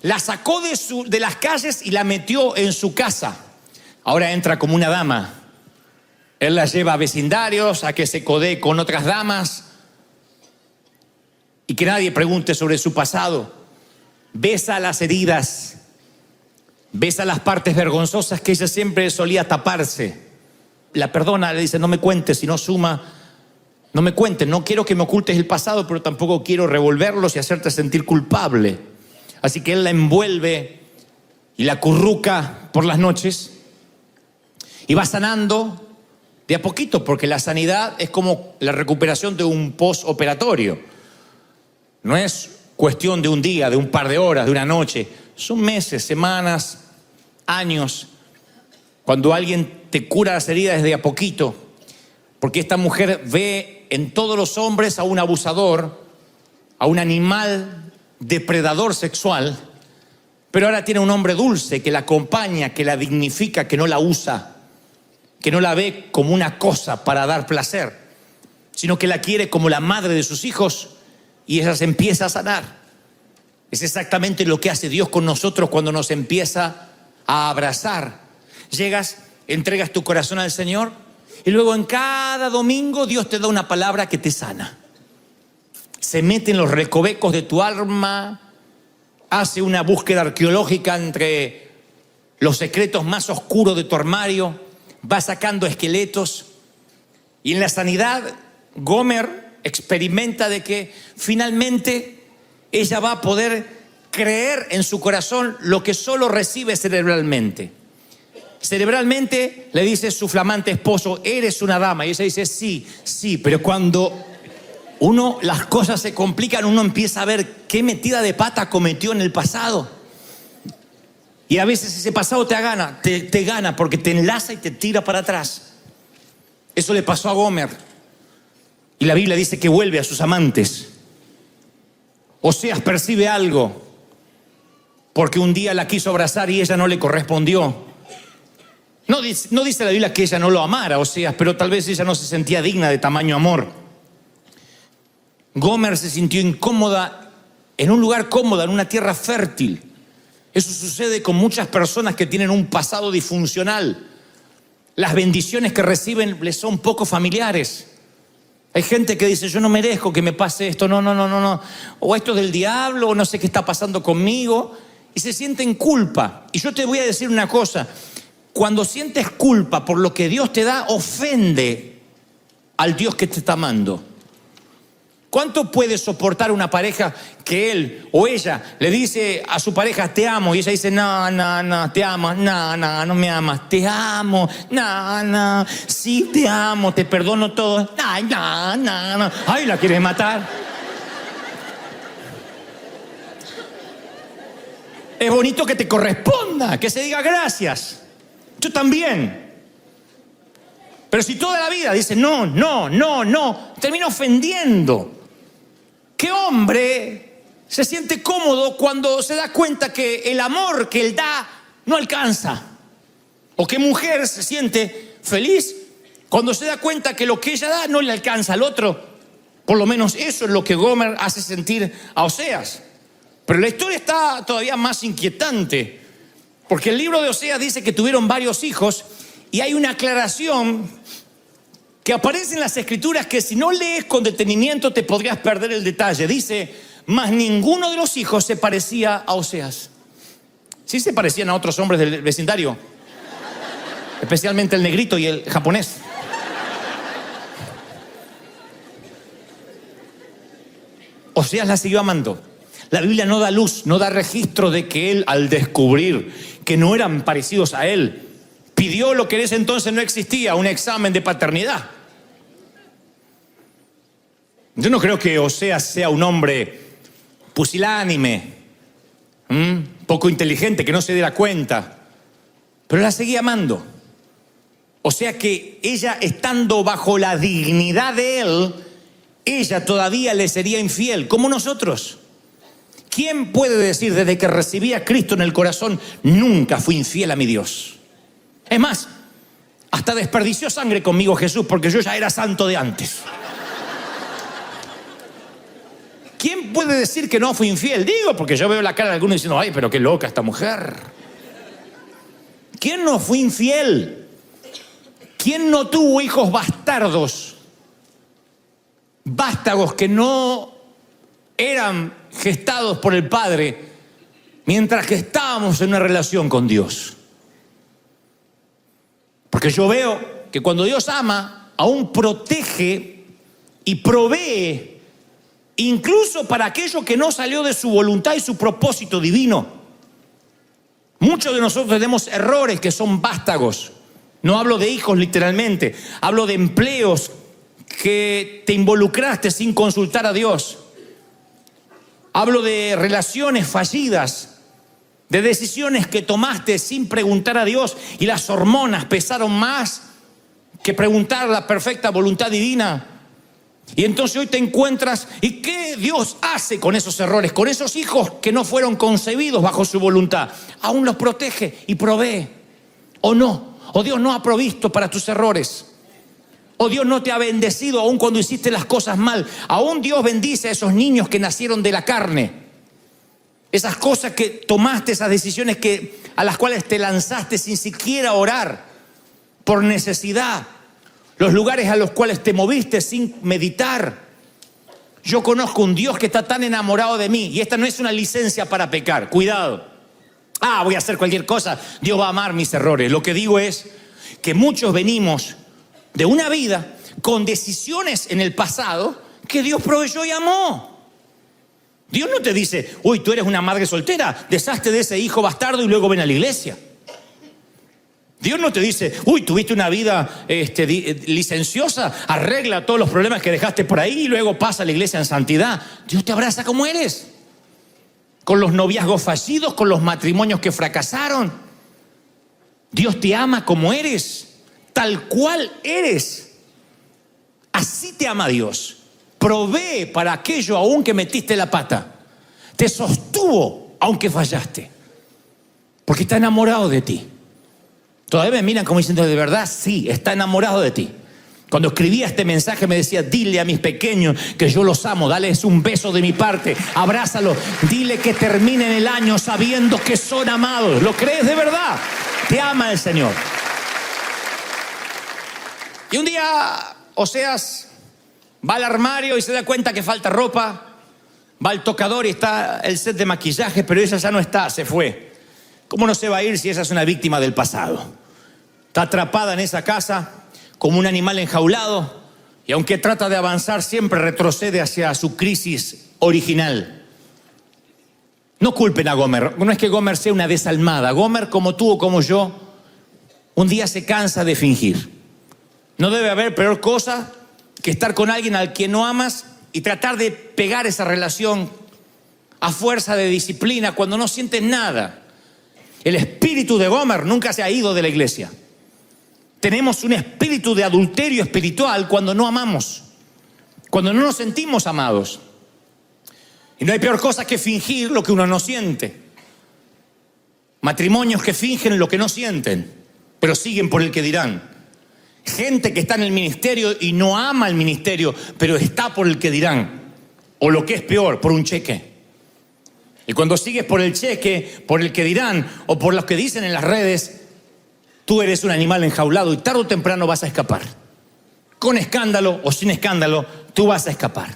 La sacó de las calles y la metió en su casa. Ahora entra como una dama. Él la lleva a vecindarios, a que se codee con otras damas y que nadie pregunte sobre su pasado. Besa las heridas, besa las partes vergonzosas que ella siempre solía taparse. La perdona, le dice: no me cuentes, si no suma, no me cuentes. No quiero que me ocultes el pasado, pero tampoco quiero revolverlos y hacerte sentir culpable. Así que él la envuelve y la acurruca por las noches y va sanando de a poquito, porque la sanidad es como la recuperación de un postoperatorio. No es cuestión de un día, de un par de horas, de una noche. Son meses, semanas, años. Cuando alguien te cura las heridas de a poquito, porque esta mujer ve en todos los hombres a un abusador, a un animal depredador sexual, pero ahora tiene un hombre dulce que la acompaña, que la dignifica, que no la usa, que no la ve como una cosa para dar placer, sino que la quiere como la madre de sus hijos, y ella se empieza a sanar. Es exactamente lo que hace Dios con nosotros cuando nos empieza a abrazar. Llegas, entregas tu corazón al Señor y luego en cada domingo Dios te da una palabra que te sana. Se mete en los recovecos de tu alma, hace una búsqueda arqueológica entre los secretos más oscuros de tu armario, va sacando esqueletos. Y en la sanidad, Gomer experimenta de que finalmente ella va a poder creer en su corazón lo que solo recibe cerebralmente. Cerebralmente le dice su flamante esposo: eres una dama. Y ella dice: sí, pero cuando las cosas se complican, uno empieza a ver qué metida de pata cometió en el pasado. Y a veces ese pasado te gana porque te enlaza y te tira para atrás. Eso le pasó a Gomer. Y la Biblia dice que vuelve a sus amantes. Oseas percibe algo, porque un día la quiso abrazar y ella no le correspondió. No dice la Biblia que ella no lo amara, Oseas, pero tal vez ella no se sentía digna de tamaño amor. Gomer se sintió incómoda en un lugar cómodo, en una tierra fértil. Eso sucede con muchas personas que tienen un pasado disfuncional. Las bendiciones que reciben les son poco familiares. Hay gente que dice, yo no merezco que me pase esto, no. O esto es del diablo, o no sé qué está pasando conmigo. Y se sienten culpa. Y yo te voy a decir una cosa. Cuando sientes culpa por lo que Dios te da, ofende al Dios que te está amando. ¿Cuánto puede soportar una pareja que él o ella le dice a su pareja, te amo? Y ella dice, no, te amo, no me amas, te amo, no, sí te amo, te perdono todo, no. Ay, la quieres matar. Es bonito que te corresponda, que se diga gracias. Yo también. Pero si toda la vida dice no, termina ofendiendo. ¿Qué hombre se siente cómodo cuando se da cuenta que el amor que él da no alcanza? ¿O qué mujer se siente feliz cuando se da cuenta que lo que ella da no le alcanza al otro? Por lo menos eso es lo que Gomer hace sentir a Oseas. Pero la historia está todavía más inquietante, porque el libro de Oseas dice que tuvieron varios hijos y hay una aclaración que aparece en las escrituras que si no lees con detenimiento te podrías perder el detalle. Dice, mas ninguno de los hijos se parecía a Oseas. Sí se parecían a otros hombres del vecindario, especialmente el negrito y el japonés. Oseas la siguió amando. La Biblia no da luz, no da registro de que él, al descubrir que no eran parecidos a él, pidió lo que en ese entonces no existía, un examen de paternidad. Yo no creo que Oseas sea un hombre pusilánime, poco inteligente, que no se diera cuenta, pero la seguía amando. O sea que ella, estando bajo la dignidad de él, ella todavía le sería infiel, como nosotros. ¿Quién puede decir desde que recibí a Cristo en el corazón, nunca fui infiel a mi Dios? Es más, hasta desperdició sangre conmigo Jesús, porque yo ya era santo de antes. ¿Quién puede decir que no fui infiel? Digo, porque yo veo la cara de algunos diciendo, ay, pero qué loca esta mujer. ¿Quién no fue infiel? ¿Quién no tuvo hijos bastardos? Vástagos que no eran gestados por el Padre mientras que estábamos en una relación con Dios. Porque yo veo que cuando Dios ama, aún protege y provee incluso para aquello que no salió de su voluntad y su propósito divino. Muchos de nosotros tenemos errores que son vástagos. No hablo de hijos literalmente, hablo de empleos que te involucraste sin consultar a Dios. Hablo de relaciones fallidas, de decisiones que tomaste sin preguntar a Dios y las hormonas pesaron más que preguntar la perfecta voluntad divina. Y entonces hoy te encuentras, ¿y qué Dios hace con esos errores? Con esos hijos que no fueron concebidos bajo su voluntad. Aún los protege y provee. ¿O no? ¿O Dios no ha provisto para tus errores? ¿O Dios no te ha bendecido aún cuando hiciste las cosas mal? Aún Dios bendice a esos niños que nacieron de la carne. Esas cosas que tomaste, esas decisiones a las cuales te lanzaste sin siquiera orar, por necesidad. Los lugares a los cuales te moviste sin meditar. Yo conozco un Dios que está tan enamorado de mí, y esta no es una licencia para pecar, cuidado. Voy a hacer cualquier cosa, Dios va a amar mis errores. Lo que digo es que muchos venimos de una vida con decisiones en el pasado que Dios proveyó y amó. Dios no te dice, uy, tú eres una madre soltera, deshazte de ese hijo bastardo y luego ven a la iglesia. Dios no te dice, uy, tuviste una vida licenciosa, arregla todos los problemas que dejaste por ahí y luego pasa a la iglesia en santidad. Dios te abraza como eres. Con los noviazgos fallidos, con los matrimonios que fracasaron. Dios te ama como eres, tal cual eres. Así te ama Dios. Provee para aquello aún que metiste la pata. Te sostuvo aunque fallaste. Porque está enamorado de ti. Todavía me miran como diciendo, ¿de verdad? Sí, está enamorado de ti. Cuando escribía este mensaje me decía, dile a mis pequeños que yo los amo, dales un beso de mi parte, abrázalos, dile que terminen el año sabiendo que son amados. ¿Lo crees de verdad? Te ama el Señor. Y un día Oseas va al armario y se da cuenta que falta ropa. Va al tocador y está el set de maquillaje, pero ella ya no está, se fue. ¿Cómo no se va a ir si esa es una víctima del pasado? Está atrapada en esa casa como un animal enjaulado y aunque trata de avanzar siempre retrocede hacia su crisis original. No culpen a Gomer, no es que Gomer sea una desalmada. Gomer, como tú o como yo, un día se cansa de fingir. No debe haber peor cosa que estar con alguien al que no amas y tratar de pegar esa relación a fuerza de disciplina cuando no sientes nada. El espíritu de Gomer nunca se ha ido de la iglesia. Tenemos un espíritu de adulterio espiritual cuando no amamos, cuando no nos sentimos amados. Y no hay peor cosa que fingir lo que uno no siente. Matrimonios que fingen lo que no sienten, pero siguen por el que dirán. Gente que está en el ministerio y no ama el ministerio, pero está por el que dirán. O lo que es peor, por un cheque. Y cuando sigues por el cheque, por el que dirán, o por los que dicen en las redes, tú eres un animal enjaulado y tarde o temprano vas a escapar. Con escándalo o sin escándalo, tú vas a escapar.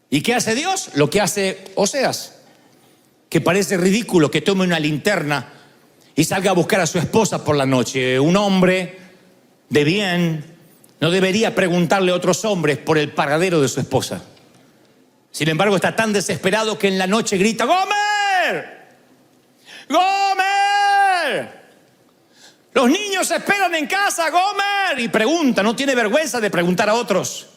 ¿Y qué hace Dios? Lo que hace Oseas. Que parece ridículo que tome una linterna y salga a buscar a su esposa por la noche. Un hombre de bien no debería preguntarle a otros hombres por el paradero de su esposa. Sin embargo, está tan desesperado que en la noche grita, ¡Gomer! ¡Gomer! Los niños esperan en casa, Gomer. Y pregunta, no tiene vergüenza de preguntar a otros.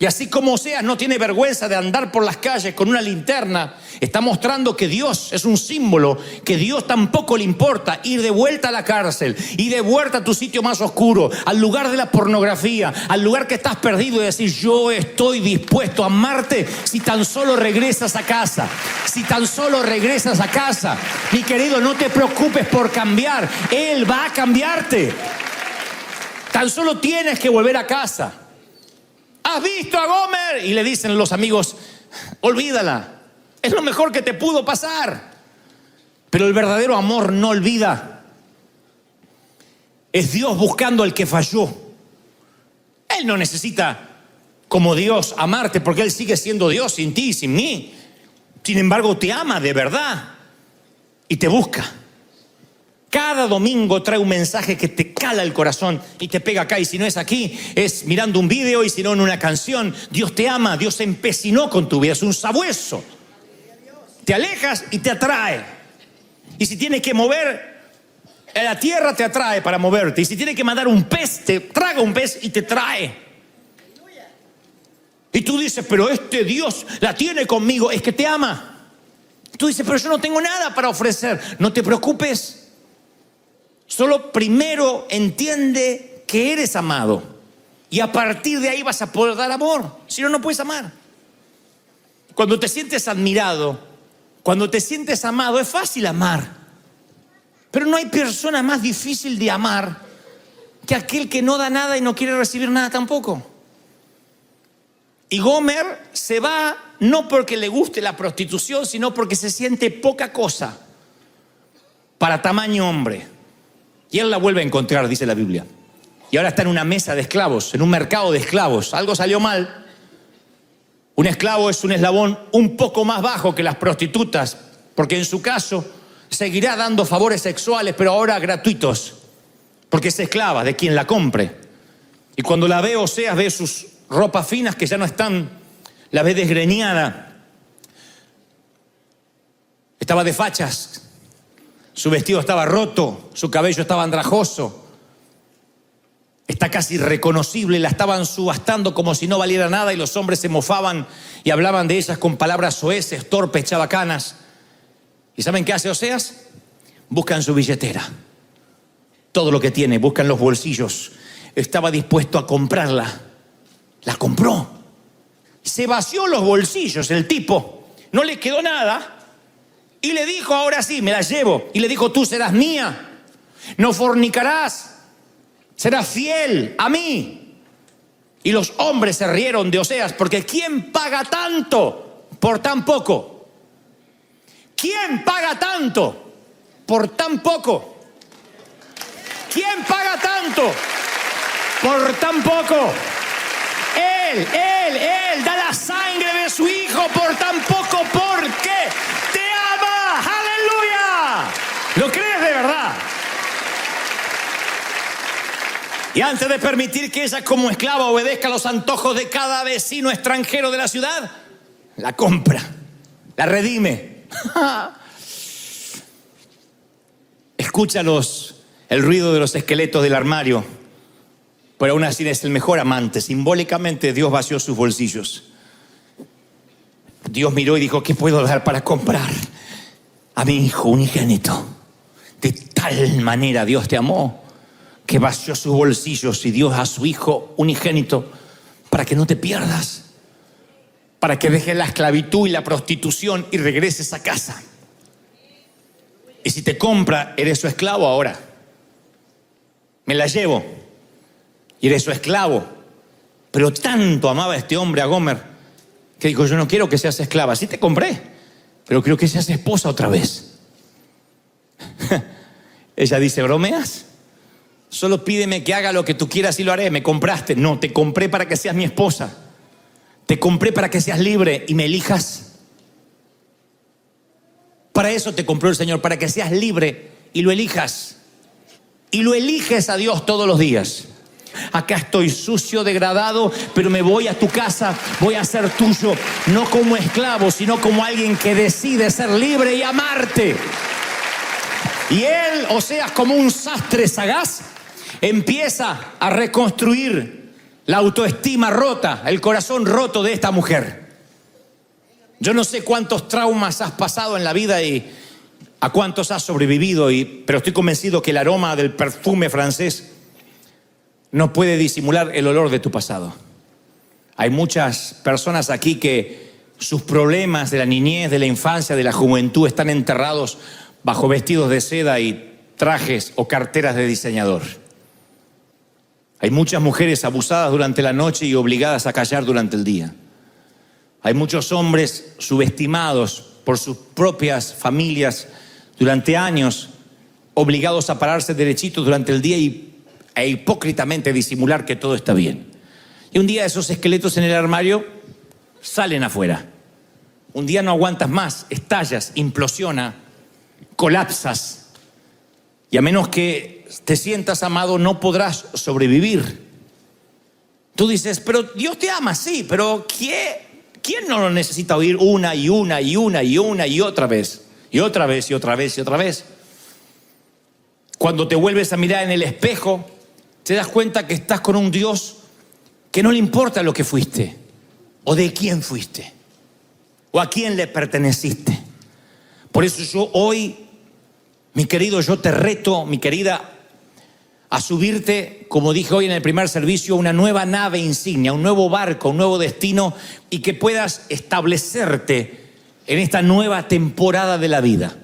Y así como Oseas no tiene vergüenza de andar por las calles con una linterna, está mostrando que Dios es un símbolo, que Dios tampoco le importa ir de vuelta a la cárcel, ir de vuelta a tu sitio más oscuro, al lugar de la pornografía, al lugar que estás perdido y decir, yo estoy dispuesto a amarte si tan solo regresas a casa, si tan solo regresas a casa. Mi querido, no te preocupes por cambiar, Él va a cambiarte. Tan solo tienes que volver a casa. ¿Has visto a Gomer? Y le dicen los amigos, olvídala, es lo mejor que te pudo pasar. Pero el verdadero amor no olvida. Es Dios buscando al que falló. Él no necesita, como Dios, amarte porque Él sigue siendo Dios sin ti y sin mí. Sin embargo, te ama de verdad y te busca. Cada domingo trae un mensaje que te cala el corazón y te pega acá. Y si no es aquí, es mirando un video y si no en una canción. Dios te ama, Dios se empecinó con tu vida, es un sabueso. Te alejas y te atrae. Y si tienes que mover la tierra, te atrae para moverte. Y si tienes que mandar un pez, te traga un pez y te trae. Y tú dices, pero este Dios la tiene conmigo, es que te ama. Tú dices, pero yo no tengo nada para ofrecer. No te preocupes. Solo primero entiende que eres amado y a partir de ahí vas a poder dar amor. Si no, no puedes amar. Cuando te sientes admirado, cuando te sientes amado, es fácil amar. Pero no hay persona más difícil de amar que aquel que no da nada y no quiere recibir nada tampoco. Y Gomer se va no porque le guste la prostitución, sino porque se siente poca cosa para tamaño hombre. Y él la vuelve a encontrar, dice la Biblia. Y ahora está en una mesa de esclavos, en un mercado de esclavos. Algo salió mal. Un esclavo es un eslabón un poco más bajo que las prostitutas, porque en su caso seguirá dando favores sexuales, pero ahora gratuitos, porque es esclava de quien la compre. Y cuando la ve Oseas, ve sus ropas finas que ya no están, la ve desgreñada. Estaba de fachas. Su vestido estaba roto, su cabello estaba andrajoso. Está casi irreconocible, la estaban subastando como si no valiera nada y los hombres se mofaban y hablaban de ellas con palabras soeces, torpes, chabacanas. ¿Y saben qué hace Oseas? Busca en su billetera todo lo que tiene, busca en los bolsillos. Estaba dispuesto a comprarla. La compró. Se vació los bolsillos el tipo. No le quedó nada. Y le dijo, ahora sí, me la llevo. Y le dijo, tú serás mía. No fornicarás. Serás fiel a mí. Y los hombres se rieron de Oseas, porque ¿quién paga tanto por tan poco? ¿Quién paga tanto por tan poco? ¿Quién paga tanto por tan poco? Él da la sangre de su hijo por tan poco, porque te ama. ¡Aleluya! ¿Lo crees de verdad? Y antes de permitir que ella como esclava obedezca a los antojos de cada vecino extranjero de la ciudad, la compra, la redime. Escúchalos, el ruido de los esqueletos del armario, pero aún así es el mejor amante. Simbólicamente Dios vació sus bolsillos. Dios miró y dijo, ¿qué puedo dar para comprar a mi hijo unigénito? De tal manera Dios te amó que vació sus bolsillos y dio a su hijo unigénito para que no te pierdas, para que dejes la esclavitud y la prostitución y regreses a casa. Y si te compra, eres su esclavo ahora. Me la llevo y eres su esclavo. Pero tanto amaba este hombre a Gomer que dijo, yo no quiero que seas esclava. Sí te compré, pero quiero que seas esposa otra vez. Ella dice, ¿bromeas? Solo pídeme que haga lo que tú quieras y lo haré. Me compraste. No, te compré para que seas mi esposa. Te compré para que seas libre y me elijas. Para eso te compró el Señor, para que seas libre y lo elijas. Y lo eliges a Dios todos los días. Acá estoy sucio, degradado, pero me voy a tu casa, voy a ser tuyo, no como esclavo, sino como alguien que decide ser libre y amarte. Y él, Oseas, como un sastre sagaz, empieza a reconstruir la autoestima rota, el corazón roto de esta mujer. Yo no sé cuántos traumas has pasado en la vida y a cuántos has sobrevivido, pero estoy convencido que el aroma del perfume francés no puede disimular el olor de tu pasado. Hay muchas personas aquí que sus problemas de la niñez, de la infancia, de la juventud están enterrados bajo vestidos de seda y trajes o carteras de diseñador. Hay muchas mujeres abusadas durante la noche y obligadas a callar durante el día. Hay muchos hombres subestimados por sus propias familias durante años, obligados a pararse derechitos durante el día e hipócritamente disimular que todo está bien. Y un día esos esqueletos en el armario salen afuera. Un día no aguantas más, estallas, implosiona, colapsas. Y a menos que te sientas amado, no podrás sobrevivir. Tú dices, pero Dios te ama, sí, pero ¿quién no lo necesita oír una y otra vez? Y otra vez, y otra vez, y otra vez. Cuando te vuelves a mirar en el espejo, te das cuenta que estás con un Dios que no le importa lo que fuiste, o de quién fuiste, o a quién le perteneciste. Por eso yo hoy, mi querido, yo te reto, mi querida, a subirte, como dije hoy en el primer servicio, una nueva nave insignia, un nuevo barco, un nuevo destino, y que puedas establecerte en esta nueva temporada de la vida.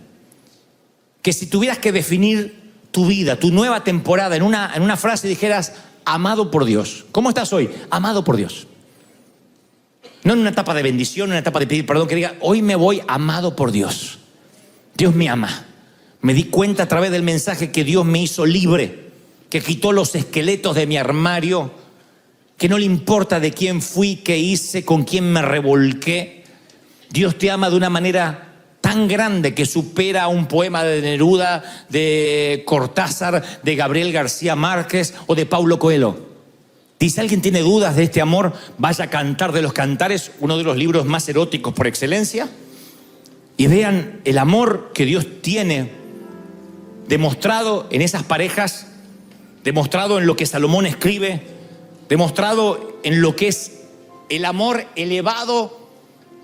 Que si tuvieras que definir tu vida, tu nueva temporada, en una frase dijeras, amado por Dios. ¿Cómo estás hoy? Amado por Dios. No en una etapa de bendición, en una etapa de pedir perdón, que diga, hoy me voy amado por Dios. Dios me ama. Me di cuenta a través del mensaje que Dios me hizo libre, que quitó los esqueletos de mi armario, que no le importa de quién fui, qué hice, con quién me revolqué. Dios te ama de una manera tan grande que supera un poema de Neruda, de Cortázar, de Gabriel García Márquez o de Paulo Coelho. Si alguien tiene dudas de este amor, vaya a Cantar de los Cantares, uno de los libros más eróticos por excelencia, y vean el amor que Dios tiene demostrado en esas parejas, demostrado en lo que Salomón escribe, demostrado en lo que es el amor elevado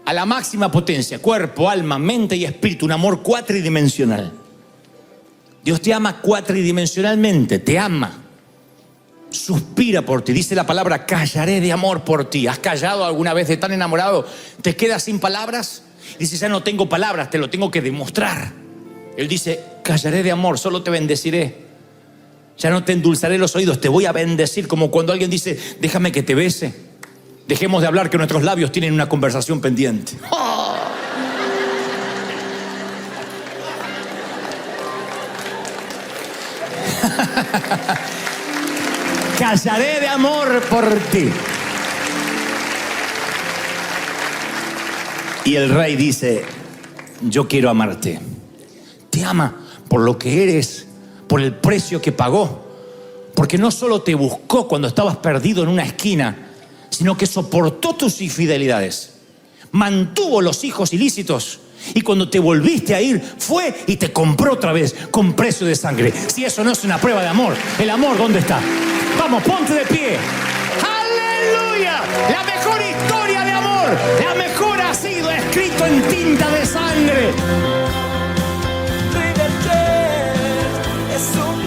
a la máxima potencia, cuerpo, alma, mente y espíritu, un amor cuatridimensional. Dios te ama cuatridimensionalmente, te ama, suspira por ti. Dice la palabra, callaré de amor por ti. ¿Has callado alguna vez de tan enamorado? ¿Te quedas sin palabras? Dice, ya no tengo palabras, te lo tengo que demostrar. Él dice, callaré de amor, solo te bendeciré. Ya no te endulzaré los oídos, te voy a bendecir. Como cuando alguien dice, déjame que te bese. Dejemos de hablar, que nuestros labios tienen una conversación pendiente. ¡Oh! Callaré de amor por ti. Y el rey dice, yo quiero amarte. Te ama por lo que eres, por el precio que pagó. Porque no solo te buscó cuando estabas perdido en una esquina, sino que soportó tus infidelidades, mantuvo los hijos ilícitos, y cuando te volviste a ir, fue y te compró otra vez con precio de sangre. Si eso no es una prueba de amor, ¿el amor dónde está? Vamos, ponte de pie. ¡Aleluya! La mejor historia de amor, la mejor ha sido escrito en tinta de sangre. Rey del rey, es un